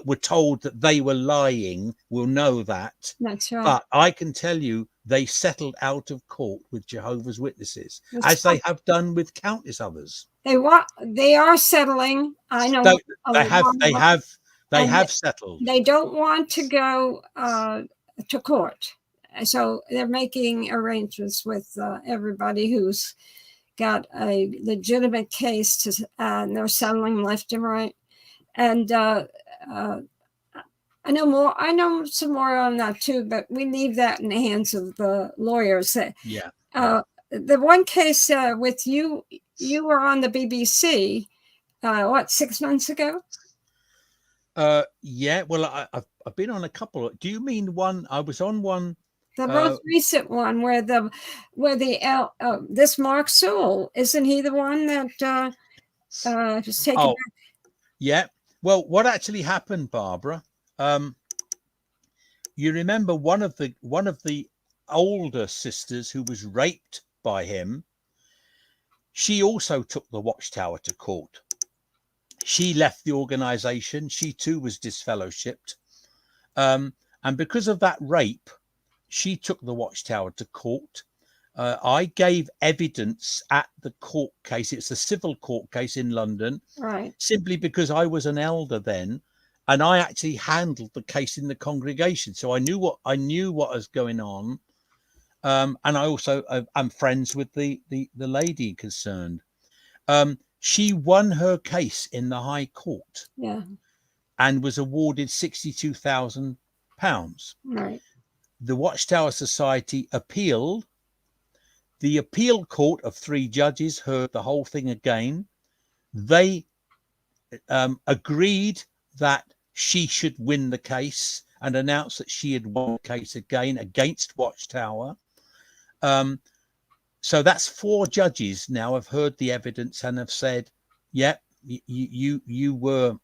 were told that they were lying will know that. That's right. But I can tell you, they settled out of court with Jehovah's Witnesses, as they have done with countless others. They are settling. I know they have settled. They don't want to go to court, so they're making arrangements with everybody who's got a legitimate case and they're settling left and right. And I know more. I know some more on that too, but we leave that in the hands of the lawyers. Yeah. The one case with you were on the BBC. 6 months ago? Yeah. Well, I've been on a couple. Do you mean one? I was on one. The most recent one where this Mark Sewell, isn't he the one that was taken? Oh, yeah. Well, what actually happened, Barbara? You remember one of the older sisters who was raped by him. She also took the Watchtower to court. She left the organization. She too was disfellowshipped. And because of that rape, she took the Watchtower to court. I gave evidence at the court case. It's a civil court case in London, right? Simply because I was an elder then, and I actually handled the case in the congregation, so I knew what was going on. And I also am friends with the lady concerned. She won her case in the High Court, yeah, and was awarded £62,000. Right. The Watchtower Society appealed. The appeal court of 3 judges heard the whole thing again. They agreed that she should win the case and announced that she had won the case again against Watchtower. So that's 4 judges now have heard the evidence and have said, "Yeah, you were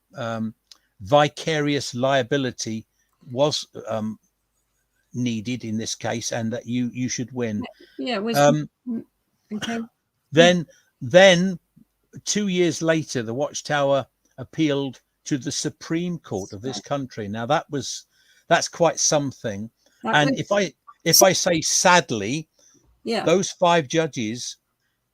vicarious liability was needed in this case, and that you should win." Yeah, it was okay. Then 2 years later, the Watchtower appealed to the Supreme Court of this country. Now that's quite something. If I say sadly, yeah, those 5 judges,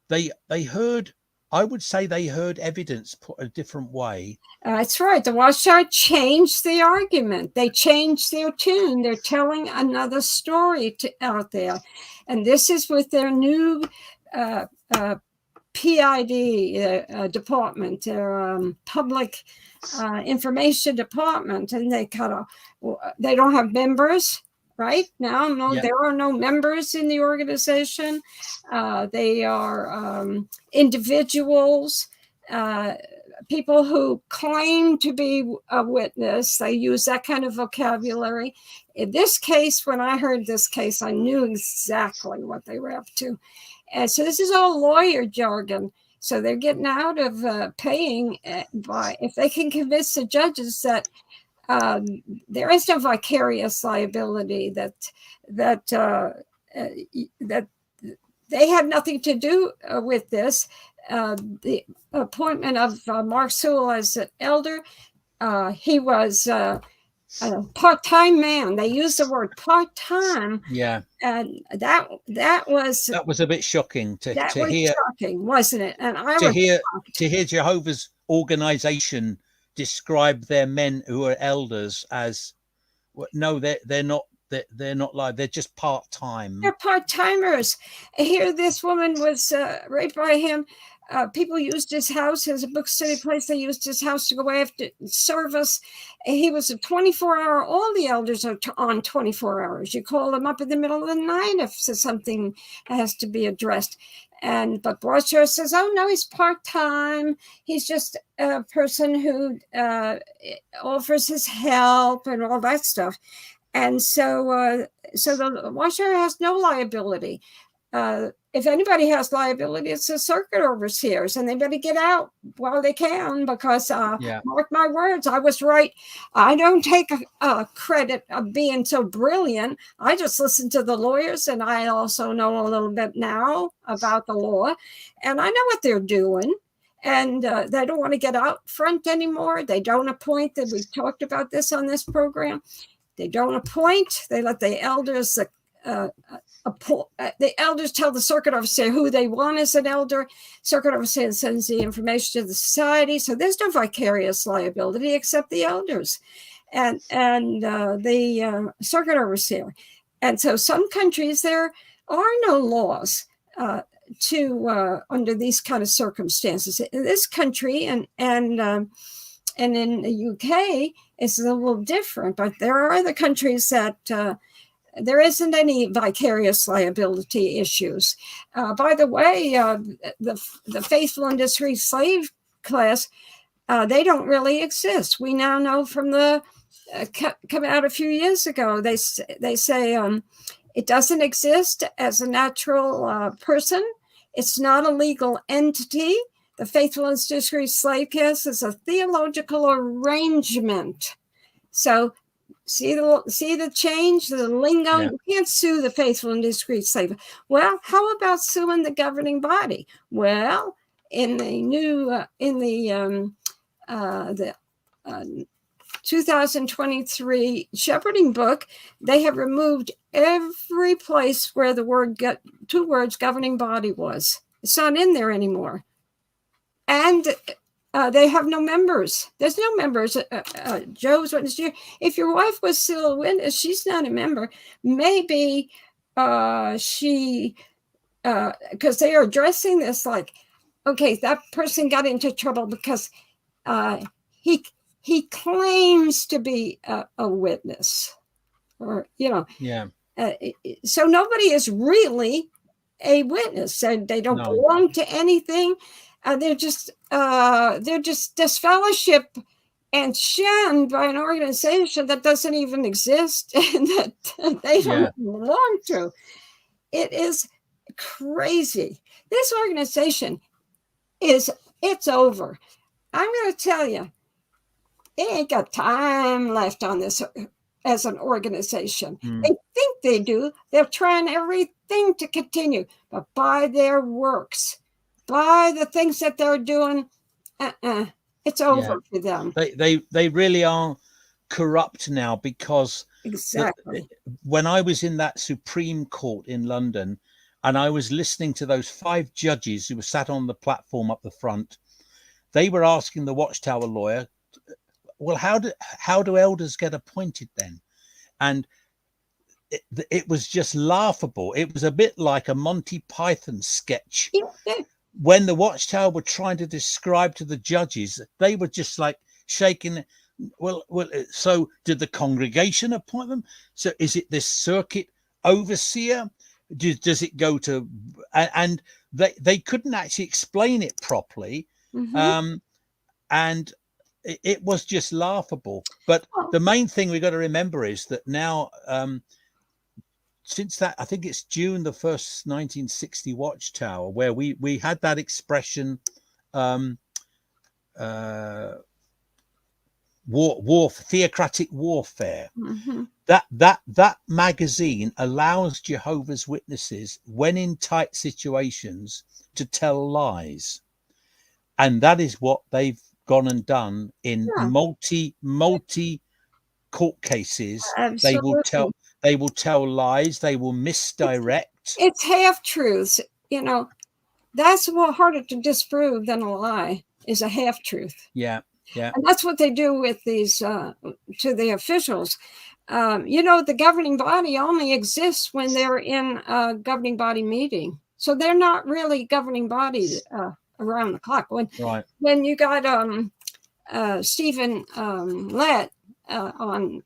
they heard, I would say they heard evidence put a different way. That's right. The Watchtower changed the argument. They changed their tune. They're telling another story out there. And this is with their new PID department, their public information department, and they don't have members right now. No, Yeah. there are no members in the organization. They are individuals, people who claim to be a witness. They use that kind of vocabulary. In this case, when I heard this case, I knew exactly what they were up to. And so this is all lawyer jargon. So they're getting out of paying if they can convince the judges that there is no vicarious liability, that they had nothing to do with this. The appointment of Mark Sewell as an elder, he was a part-time man. They used the word part-time. Yeah. And that was a bit shocking to hear. Shocking, wasn't it? And to hear Jehovah's organization describe their men who are elders as no, they're not live. They're just part-time. They're part-timers. Here, this woman was raped by him. People used his house as a book study place. They used his house to go after service. He was a 24-hour. All the elders are on 24 hours. You call them up in the middle of the night if something has to be addressed. But Watchtower says, oh, no, he's part-time. He's just a person who offers his help and all that stuff. And so the Watchtower has no liability. If anybody has liability, it's the circuit overseers, and they better get out while they can, because mark my words, I was right. I don't take credit of being so brilliant. I just listen to the lawyers, and I also know a little bit now about the law, and I know what they're doing. And they don't want to get out front anymore. They don't appoint. That we've talked about this on this program. They don't appoint. They let the elders. The elders tell the circuit overseer who they want as an elder. Circuit overseer sends the information to the society. So there's no vicarious liability except the elders and the circuit overseer. And so some countries, there are no laws under these kind of circumstances. In this country and in the UK, it's a little different, but there are other countries that there isn't any vicarious liability issues. By the way, the faithful and discreet slave class, they don't really exist. We now know from the come out a few years ago. They say it doesn't exist as a natural person. It's not a legal entity. The faithful and discreet slave class is a theological arrangement. So see the change, the lingo. Yeah. You can't sue the faithful and discreet slave. Well, how about suing the governing body? Well, in the new 2023 shepherding book, they have removed every place where the two words governing body was. It's not in there anymore. And they have no members. There's no members. Joe's witness. If your wife was still a witness, she's not a member. Maybe she, because they are addressing this like, okay, that person got into trouble because he claims to be a witness, or Yeah. So nobody is really a witness, and they don't belong to anything. They're just disfellowship and shunned by an organization that doesn't even exist and that they don't belong to. It is crazy. This organization it's over. I'm going to tell you, they ain't got time left on this as an organization. They think they do. They're trying everything to continue, but by their works, by the things that they're doing, it's over for them. They really are corrupt now, because exactly when I was in that Supreme Court in London and I was listening to those 5 judges who were sat on the platform up the front, they were asking the Watchtower lawyer, well, how do elders get appointed then? And it was just laughable. It was a bit like a Monty Python sketch. when the Watchtower were trying to describe to the judges, they were just like shaking. Well, so did the congregation appoint them? So is it this circuit overseer? Does it go to, and they couldn't actually explain it properly. And it was just laughable. But the main thing we got to remember is that now, since that, I think it's June the 1st, 1960 Watchtower, where we had that expression, theocratic warfare. That magazine allows Jehovah's Witnesses, when in tight situations, to tell lies, and that is what they've gone and done in multi court cases. Absolutely. They will tell lies. They will misdirect. It's half truths. You know, that's more harder to disprove than a lie. Is a half truth. Yeah. And that's what they do with these to the officials. You know, the governing body only exists when they're in a governing body meeting. So they're not really governing bodies around the clock. When you got Stephen Lett on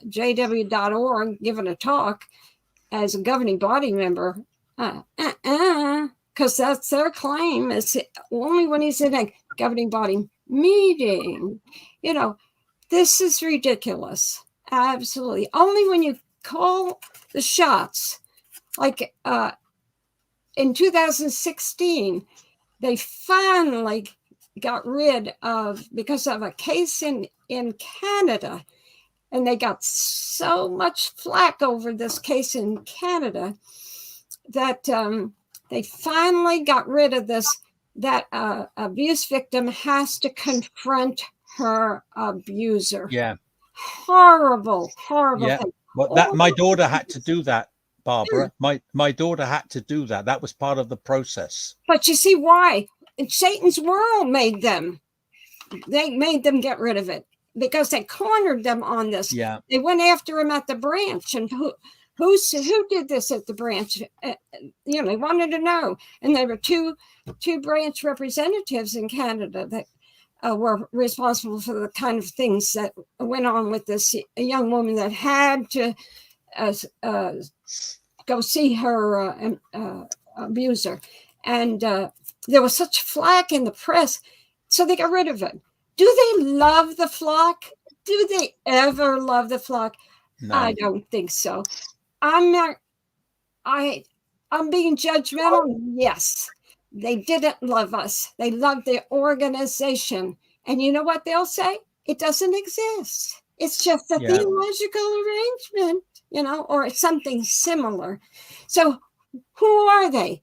JW.org giving a talk as a governing body member, because that's their claim. It's only when he's in a governing body meeting. You know, this is ridiculous. Absolutely. Only when you call the shots, like in 2016, they finally got rid of, because of a case in Canada, and they got so much flack over this case in Canada that they finally got rid of this, that abuse victim has to confront her abuser. Yeah. Horrible thing. Well, that my daughter had to do that, Barbara. My daughter had to do that. That was part of the process. But you see why? Satan's world made them. They made them get rid of it because they cornered them on this. Yeah. They went after him at the branch, and who did this at the branch? You know, they wanted to know. And there were two branch representatives in Canada that were responsible for the kind of things that went on with this young woman that had to go see her abuser. And there was such flack in the press, so they got rid of it. Do they love the flock? Do they ever love the flock? No. I don't think so. I'm being judgmental. Yes, they didn't love us. They loved the organization. And you know what they'll say? It doesn't exist. It's just a theological arrangement, you know, or something similar. So who are they?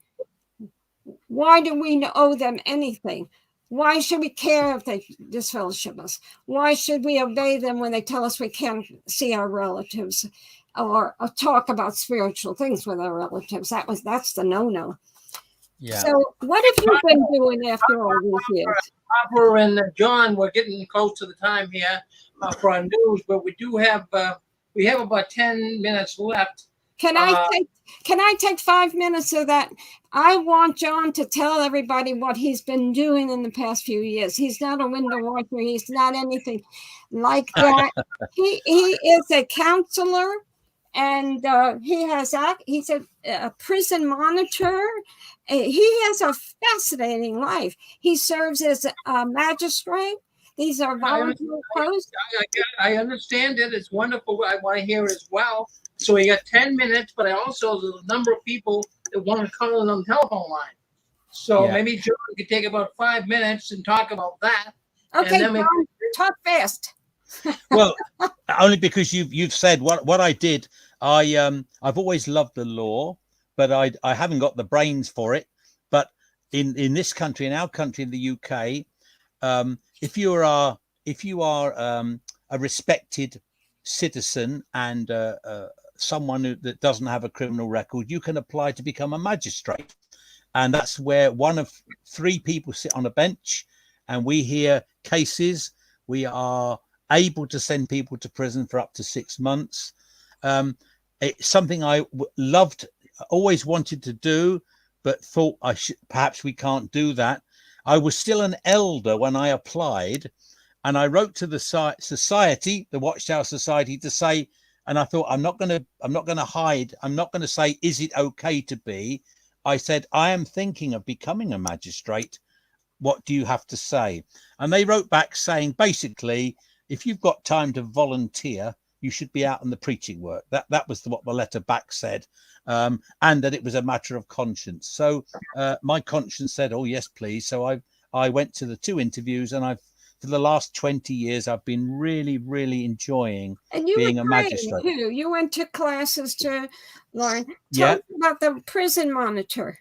Why do we owe them anything? Why should we care if they disfellowship us? Why should we obey them when they tell us we can't see our relatives or talk about spiritual things with our relatives? That's the no-no. Yeah. So what have you been doing after all these years? Barbara and John, we're getting close to the time here for our news, but we do have we have about 10 minutes left. Can I take 5 minutes of that? I want John to tell everybody what he's been doing in the past few years. He's not a window washer. He's not anything like that. He is a counselor, and he's a prison monitor. He has a fascinating life. He serves as a magistrate. These are volunteer posts. I understand it. It's wonderful. I want to hear it as well. So we got 10 minutes, but I also, there's a number of people that want to call in on the telephone line. So maybe John could take about 5 minutes and talk about that. Okay, John, talk fast. Well, only because you've said what I did. I've always loved the law, but I haven't got the brains for it. But in this country, in our country, in the UK, if you are a respected citizen and someone that doesn't have a criminal record, you can apply to become a magistrate, and that's where one of 3 people sit on a bench, and we hear cases. We are able to send people to prison for up to 6 months. It's something I loved, always wanted to do, but thought perhaps we can't do that. I was still an elder when I applied, and I wrote to the society, the Watchtower Society, to say, and I thought, I'm not going to hide. I'm not going to say, is it okay to be? I said, I am thinking of becoming a magistrate. What do you have to say? And they wrote back saying, basically, if you've got time to volunteer, you should be out on the preaching work. That was what the letter back said, and that it was a matter of conscience. So my conscience said, oh, yes, please. So I went to the 2 interviews, and for the last 20 years, I've been really, really enjoying being a magistrate. Too. You went to classes to learn. Tell me about the prison monitor.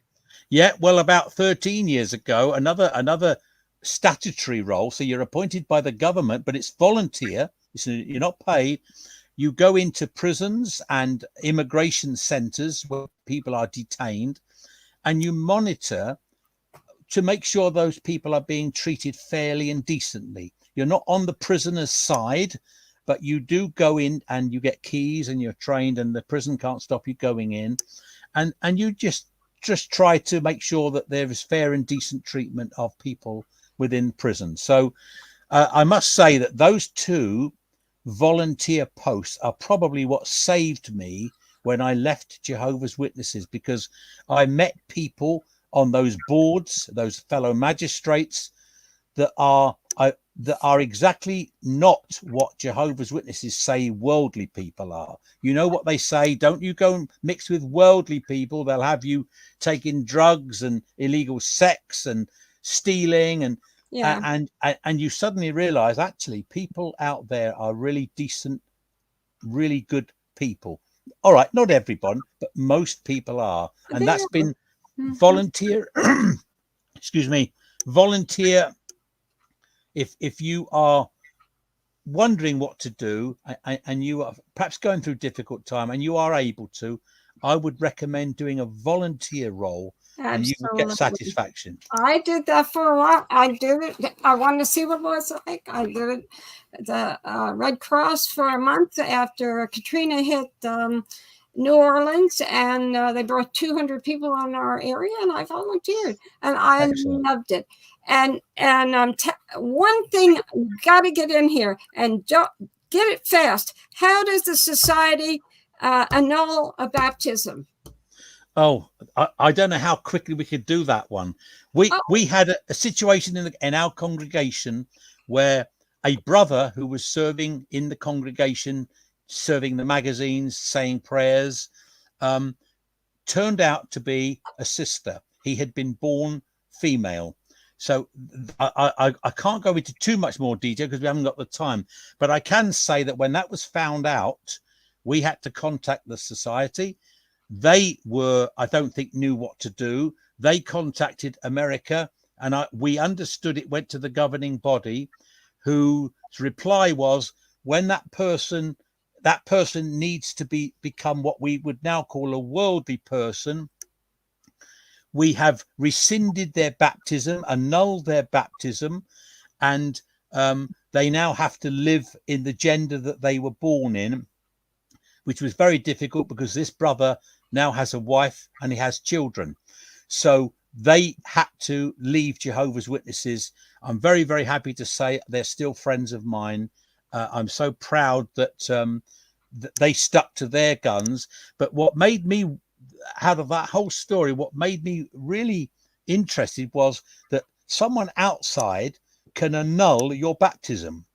Yeah, well, about 13 years ago, another statutory role. So you're appointed by the government, but it's volunteer. So you're not paid. You go into prisons and immigration centres where people are detained, and you monitor to make sure those people are being treated fairly and decently. You're not on the prisoner's side, but you do go in and you get keys and you're trained, and the prison can't stop you going in. And you just try to make sure that there is fair and decent treatment of people within prison. So I must say that those 2 volunteer posts are probably what saved me when I left Jehovah's Witnesses, because I met people on those boards, those fellow magistrates that are exactly not what Jehovah's Witnesses say worldly people are. You know what they say, don't you go and mix with worldly people. They'll have you taking drugs and illegal sex and stealing, and you suddenly realize actually people out there are really decent, really good people. All right, not everyone, but most people are. And that's been volunteer. Excuse me, volunteer. If you are wondering what to do, and you are perhaps going through a difficult time and you are able to, I would recommend doing a volunteer role. Absolutely. And you will get satisfaction. I did that for a while. I did it. I wanted to see what it was like. I did it, the Red Cross, for a month after Katrina hit New Orleans, and they brought 200 people on our area, and I volunteered, and I loved it. And one thing, got to get in here and get it fast. How does the society annul a baptism? Oh, I don't know how quickly we could do that one. We had a situation in our congregation where a brother who was serving in the congregation, serving the magazines, saying prayers, turned out to be a sister. He had been born female. So I can't go into too much more detail because we haven't got the time. But I can say that when that was found out, we had to contact the society. They I don't think, knew what to do. They contacted America, and we understood it went to the governing body, whose reply was, when that person needs to become what we would now call a worldly person, we have rescinded their baptism, annulled their baptism, and they now have to live in the gender that they were born in, which was very difficult because this brother now has a wife and he has children. So they had to leave Jehovah's Witnesses. I'm very, very happy to say they're still friends of mine. I'm so proud that they stuck to their guns. But what made me, out of that whole story, what made me really interested was that someone outside can annul your baptism.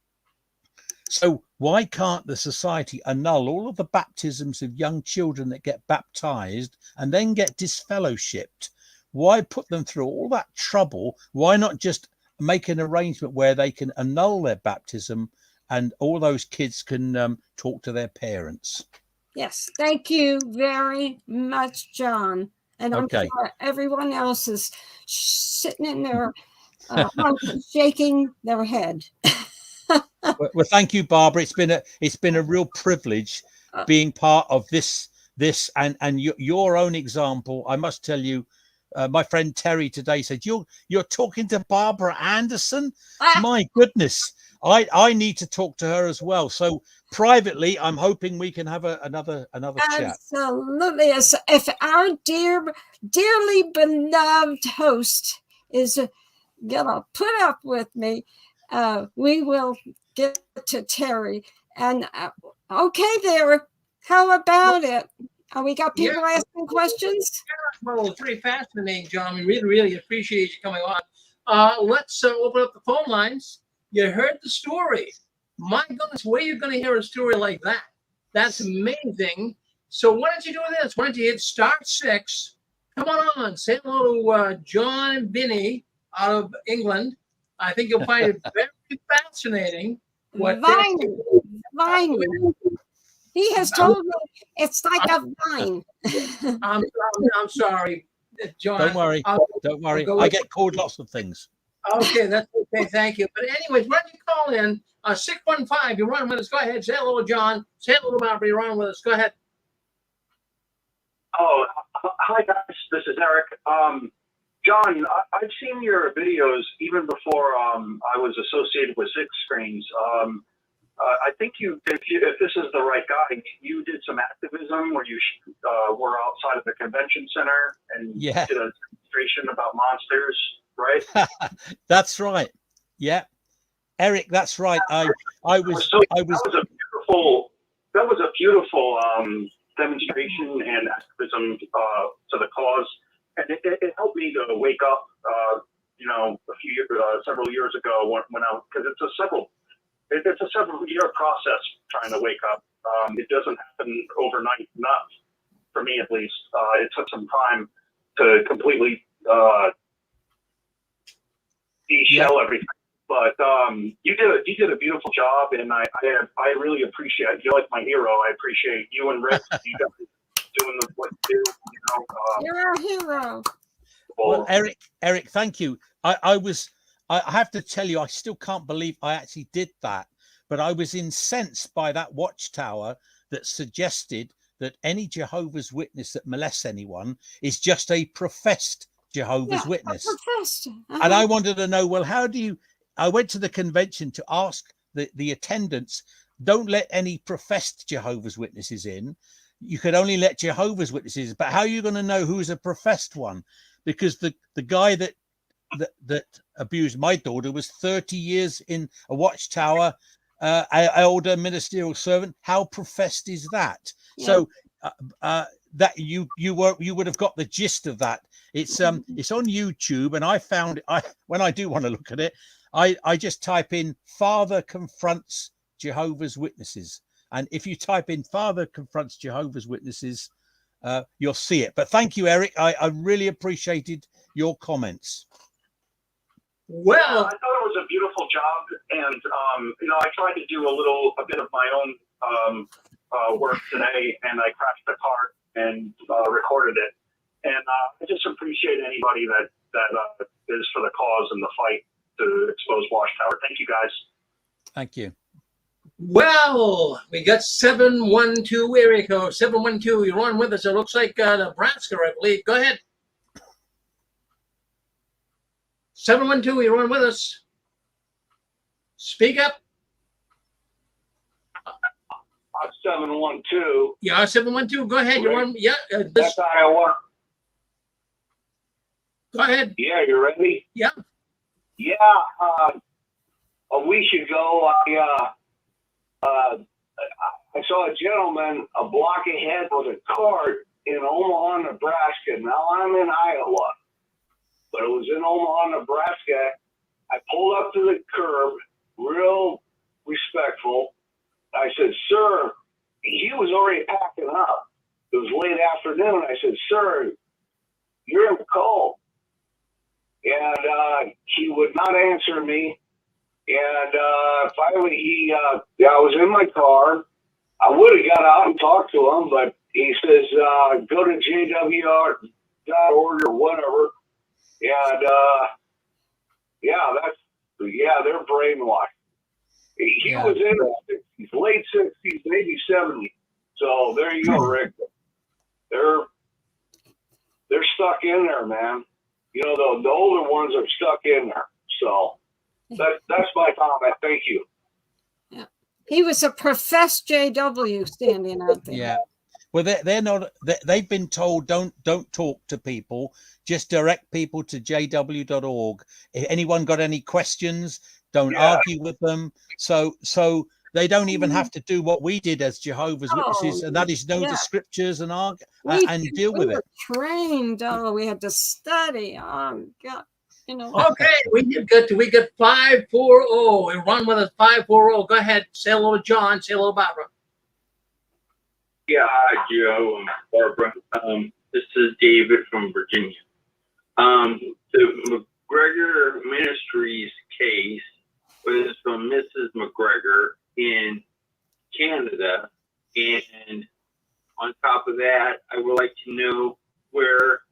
So why can't the society annul all of the baptisms of young children that get baptized and then get disfellowshipped? Why put them through all that trouble? Why not just make an arrangement where they can annul their baptism and all those kids can talk to their parents? Yes, thank you very much, John. And I'm sure everyone else is sitting in their shaking their head. Well, thank you, Barbara. It's been a real privilege being part of this and your own example. I must tell you, my friend Terry today said you're talking to Barbara Anderson. My goodness, I need to talk to her as well. So privately, I'm hoping we can have another chat. Absolutely. If our dearly beloved host is gonna put up with me, we will get to Terry. And okay, there. How about it? We got people asking questions. Well, it's pretty fascinating, John. We really, really appreciate you coming on. Let's open up the phone lines. You heard the story. My goodness, where are you going to hear a story like that? That's amazing. So why don't you do this? Why don't you hit *6? Come on. Say hello to John and Viney out of England. I think you'll find it very fascinating. Viney. He has told me it's like a vine. I'm sorry, John. Don't worry. I get called lots of things. Okay, that's okay. Thank you. But anyways, why don't you call in 615? You're on with us. Go ahead. Say hello, John. Say hello, Barbara. You're on with us. Go ahead. Oh, hi guys. This is Eric. John, I've seen your videos even before I was associated with Six Screens. I think if this is the right guy, you did some activism where you were outside of the convention center and did a demonstration about monsters, right? That's right. Yeah, Eric, that's right. I was. That was a beautiful demonstration and activism to the cause, and it helped me to wake up. Several years ago when because it's a several-year process trying to wake up. It doesn't happen overnight, not for me at least. It took some time to completely de-shell everything. But you did a beautiful job, and I really appreciate it. You're like my hero. I appreciate you and Rick. You guys doing what you do. You're our hero. Well, Eric, thank you. I have to tell you, I still can't believe I actually did that, but I was incensed by that Watchtower that suggested that any Jehovah's Witness that molests anyone is just a professed Jehovah's Witness. Professed. And I wanted to know, well, I went to the convention to ask the attendants, don't let any professed Jehovah's Witnesses in. You could only let Jehovah's Witnesses, but how are you going to know who's a professed one? Because the guy that abused my daughter was 30 years in a Watchtower, elder ministerial servant. How professed is that? Yeah. So that you would have got the gist of that. It's on YouTube, and I found when I do want to look at it, I just type in "Father confronts Jehovah's Witnesses," and if you type in "Father confronts Jehovah's Witnesses," you'll see it. But thank you, Eric. I really appreciated your comments. Well, I thought it was a beautiful job, and I tried to do a bit of my own work today, and I crashed the car and recorded it. And I just appreciate anybody that is for the cause and the fight to expose Watchtower. Thank you, guys. Thank you. Well, we got 712 area code. 712, you're on with us. It looks like Nebraska, I believe. Go ahead. 712, you're on with us. Speak up. 712. Yeah, 712. Go ahead. You're on. Yeah. That's Iowa. Go ahead. Yeah, you ready? Yeah. Yeah. A week ago, I saw a gentleman a block ahead with a cart in Omaha, Nebraska. Now I'm in Iowa, but it was in Omaha, Nebraska. I pulled up to the curb, real respectful. I said, "Sir," he was already packing up. It was late afternoon. I said, "Sir, you're in the cold." And he would not answer me. And finally, I was in my car. I would have got out and talked to him, but he says, "Go to JWR.org or whatever." And they're brainwashed. He was in the 60s, late 60s, maybe 70s. So there you go, Rick. They're stuck in there, man. The older ones are stuck in there. So that's my comment. Thank you. Yeah. He was a professed JW standing out there. Yeah. Well, they're not. They've been told don't talk to people. Just direct people to jw.org. If anyone got any questions, don't argue with them. So they don't even have to do what we did as Jehovah's Witnesses, and that is know the scriptures and argue and deal with it. Trained. Oh, we had to study. Oh God. Okay, we get 540. We run with us 540. Go ahead. Say hello to John. Say hello to Barbara. Yeah, hi, Joe and Barbara. This is David from Virginia. The McGregor Ministries case was from Mrs. McGregor in Canada. And on top of that, I would like to know where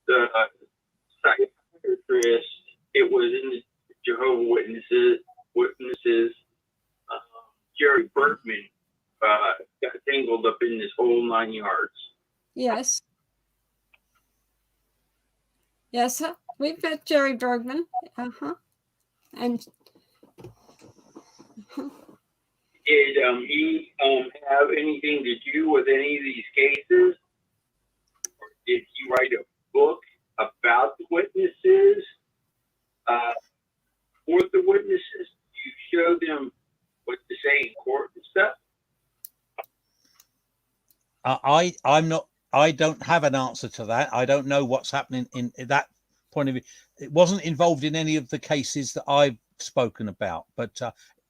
the psychiatrist, it was in the Jehovah's Witnesses, Jerry Bergman got tangled up in this whole 9 yards. Yes. Yes, we've got Jerry Bergman. And did he have anything to do with any of these cases? Or did he write a book about the witnesses? For the witnesses, you show them what to say in court and stuff? I don't have an answer to that. I don't know what's happening in that point of view. It wasn't involved in any of the cases that I've spoken about, but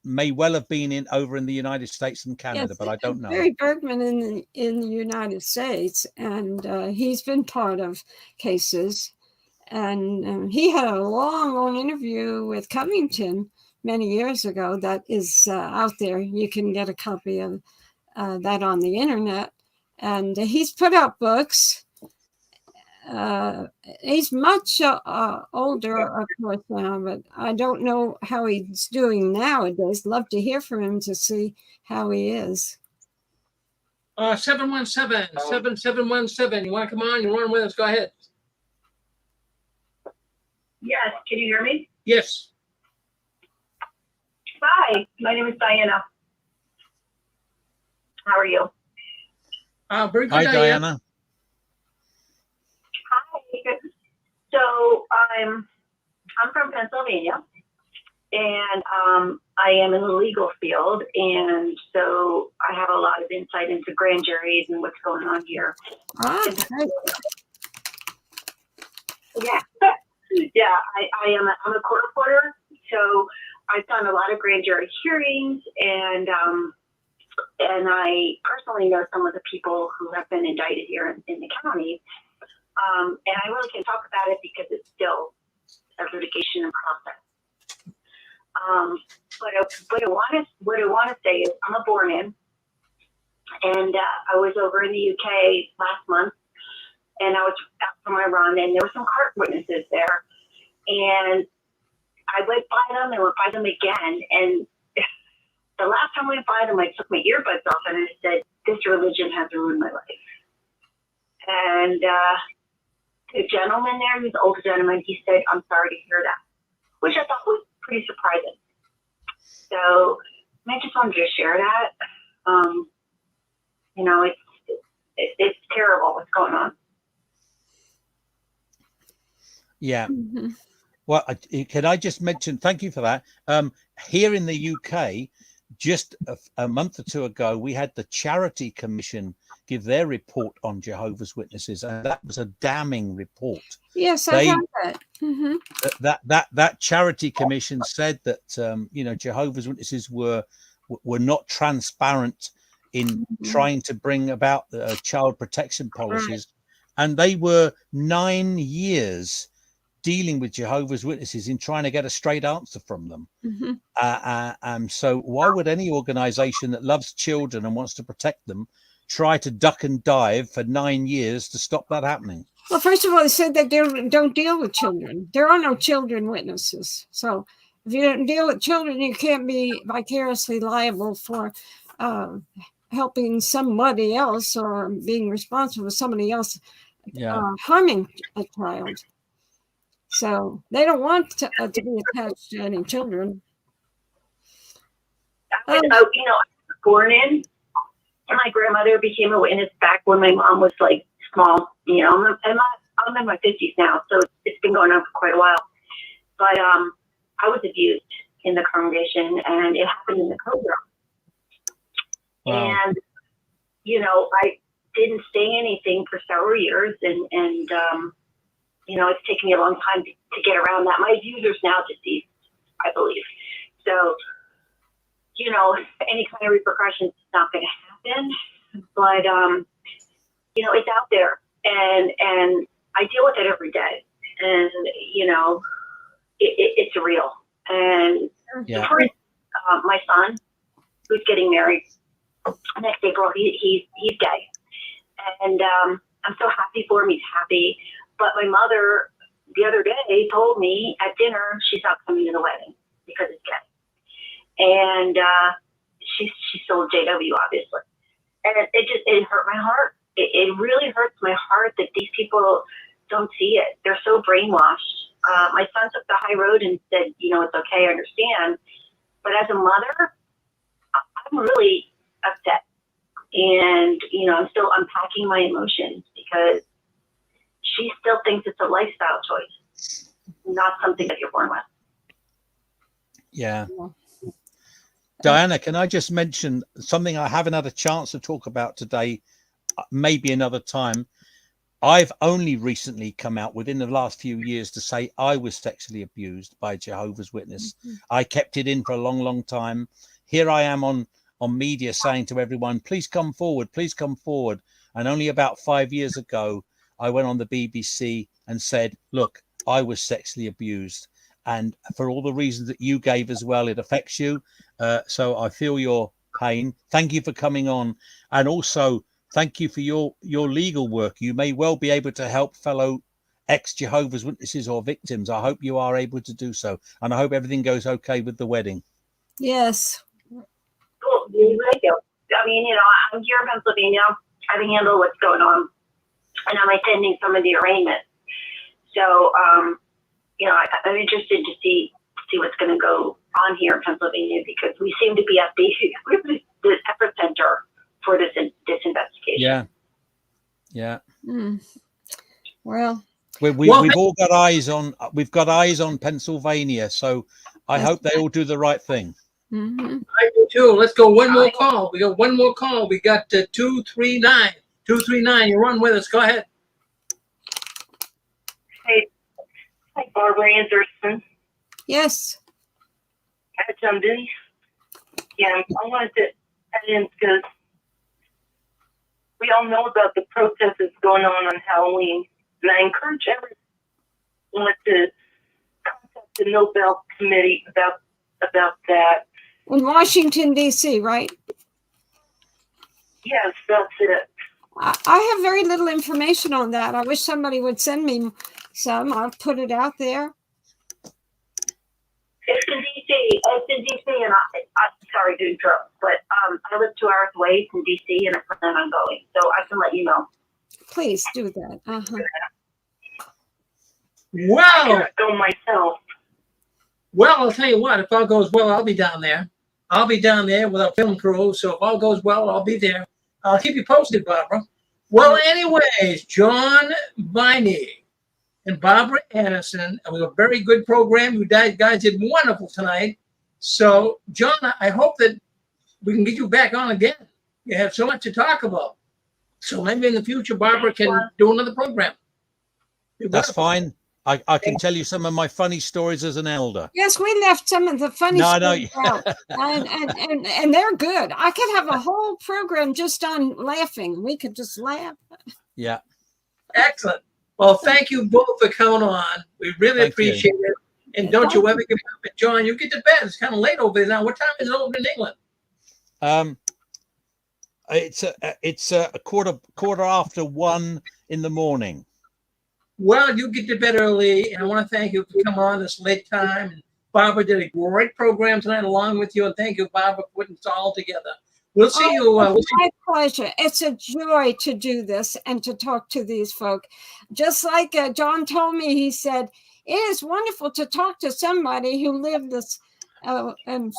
may well have been over in the United States and Canada, but I don't know. Barry Bergman in the United States, and he's been part of cases, and he had a long interview with Covington many years ago that is out there. You can get a copy of that on the internet, and he's put out books. He's much older, of course, now, but I don't know how he's doing nowadays. Love to hear from him to see how he is. 717. You want to come on? You run with us? Go ahead. Yes. Can you hear me? Yes. Hi. My name is Diana. How are you? Very good, Hi, Diana. So I'm from Pennsylvania, and I am in the legal field, and so I have a lot of insight into grand juries and what's going on here. Yeah, I'm a court reporter, so I've done a lot of grand jury hearings, and I personally know some of the people who have been indicted here in the county. And I really can't talk about it because it's still a litigation in process. But what I want to say is I'm a born-in, and I was over in the UK last month, and I was out for my run, and there were some court witnesses there, and I went by them and went by them again, and the last time I went by them, I took my earbuds off and I said, "This religion has ruined my life." And the gentleman there, he was an older gentleman, he said, "I'm sorry to hear that," which I thought was pretty surprising. So I just wanted to share that. It's terrible what's going on. Yeah. Mm-hmm. Well, can I just mention, thank you for that. Here in the UK, just a month or two ago, we had the Charity Commission give their report on Jehovah's Witnesses, and that was a damning report. Yes, I heard that. Mm-hmm. That Charity Commission said that Jehovah's Witnesses were not transparent in trying to bring about child protection policies, and they were 9 years dealing with Jehovah's Witnesses in trying to get a straight answer from them. Mm-hmm. So why would any organization that loves children and wants to protect them try to duck and dive for 9 years to stop that happening? Well, first of all, they said that they don't deal with children. There are no children witnesses. So if you don't deal with children, you can't be vicariously liable for helping somebody else or being responsible for somebody else harming a child. So they don't want to be attached to any children. I was born in, and my grandmother became a witness back when my mom was like small. You know, I'm in my 50s now, so it's been going on for quite a while. But I was abused in the congregation, and it happened in the code room. Wow. And you know, I didn't say anything for several years, and you know, it's taken me a long time to get around that. My abuser's now deceased, I believe. So, you know, any kind of repercussions is not going to happen. But, you know, it's out there. And I deal with it every day. And, you know, it's real. And for my son, who's getting married next April, he's gay. And I'm so happy for him. He's happy. But my mother, the other day, told me at dinner she's not coming to the wedding because it's gay. And she's still a JW, obviously. And it hurt my heart. It really hurts my heart that these people don't see it. They're so brainwashed. My son took the high road and said, you know, it's okay, I understand. But as a mother, I'm really upset. And, you know, I'm still unpacking my emotions because she still thinks it's a lifestyle choice, not something that you're born with. Yeah. Diana, can I just mention something I haven't had a chance to talk about today, maybe another time? I've only recently come out within the last few years to say I was sexually abused by a Jehovah's Witness. I kept it in for a long, long time. Here I am on media saying to everyone, please come forward, please come forward. And only about 5 years ago, I went on the BBC and said, look, I was sexually abused. And for all the reasons that you gave as well, it affects you. So I feel your pain. Thank you for coming on. And also, thank you for your legal work. You may well be able to help fellow ex-Jehovah's Witnesses or victims. I hope you are able to do so. And I hope everything goes okay with the wedding. Yes. Cool. Thank you. I mean, you know, I'm here in Pennsylvania. I can handle what's going on. And I'm attending some of the arraignments. So, you know, I'm interested to see what's going to go on here in Pennsylvania because we seem to be at the epicenter for this investigation. Yeah. Yeah. Well, we've all got eyes on. We've got eyes on Pennsylvania, so I hope they all do the right thing. I do too. Let's go one more call. We got one more call. We got 239. 239. You're on with us. Go ahead. Hey, hi, Barbara Anderson. Yes. I jumped in. Yeah, I wanted to add in because we all know about the protests that's going on Halloween, and I encourage everyone to contact the Nobel Committee about that. In Washington, D.C., right? Yes, that's it. I have very little information on that. I wish somebody would send me some. I'll put it out there. It's in D.C. And I'm sorry to interrupt, but I live 2 hours away from D.C. and I plan on going, so I can let you know. Please do that. Wow. I can't go myself. Well, I'll tell you what. If all goes well, I'll be down there. I'll be down there with our film crew. So if all goes well, I'll be there. I'll keep you posted, Barbara. Well, anyways, John Viney and Barbara Anderson. It was a very good program. You guys did wonderful tonight. So, John, I hope that we can get you back on again. You have so much to talk about. So maybe in the future, Barbara can do another program. That's fine. I can tell you some of my funny stories as an elder. Yes, we left some of the funny stories out. And they're good. I could have a whole program just on laughing. We could just laugh. Yeah. Excellent. Well, thank you both for coming on. We really appreciate it. And don't you ever give up. John, you get to bed. It's kind of late over there now. What time is it over in England? It's a quarter after 1 in the morning. Well, you get to bed early, and I want to thank you for coming on this late time. And Barbara did a great program tonight along with you, and thank you, Barbara, for putting it all together. We'll see you. My pleasure. It's a joy to do this and to talk to these folk. Just like John told me, he said, it is wonderful to talk to somebody who lived this and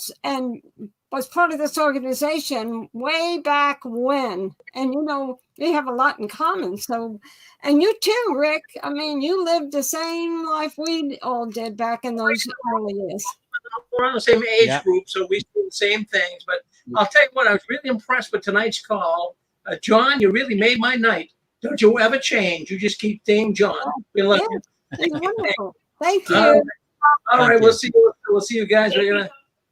was part of this organization way back when. And, you know, we have a lot in common. So, and you too, Rick. I mean, you lived the same life we all did back in those early years. We're on the same age group, so we do the same things. But I'll tell you what, I was really impressed with tonight's call. John, you really made my night. Don't you ever change. You just keep saying John. We love you. It's wonderful. Thank you. All right, we'll see you. We'll see you guys.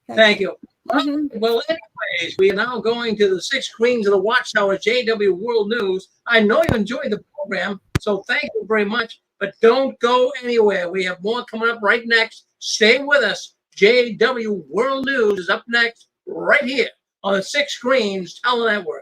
Thank you. Well, anyways, we are now going to the 6 screens of the Watchtower JW World News. I know you enjoyed the program, so thank you very much. But don't go anywhere. We have more coming up right next. Stay with us. JW World News is up next right here on the 6 screens Telenetwork.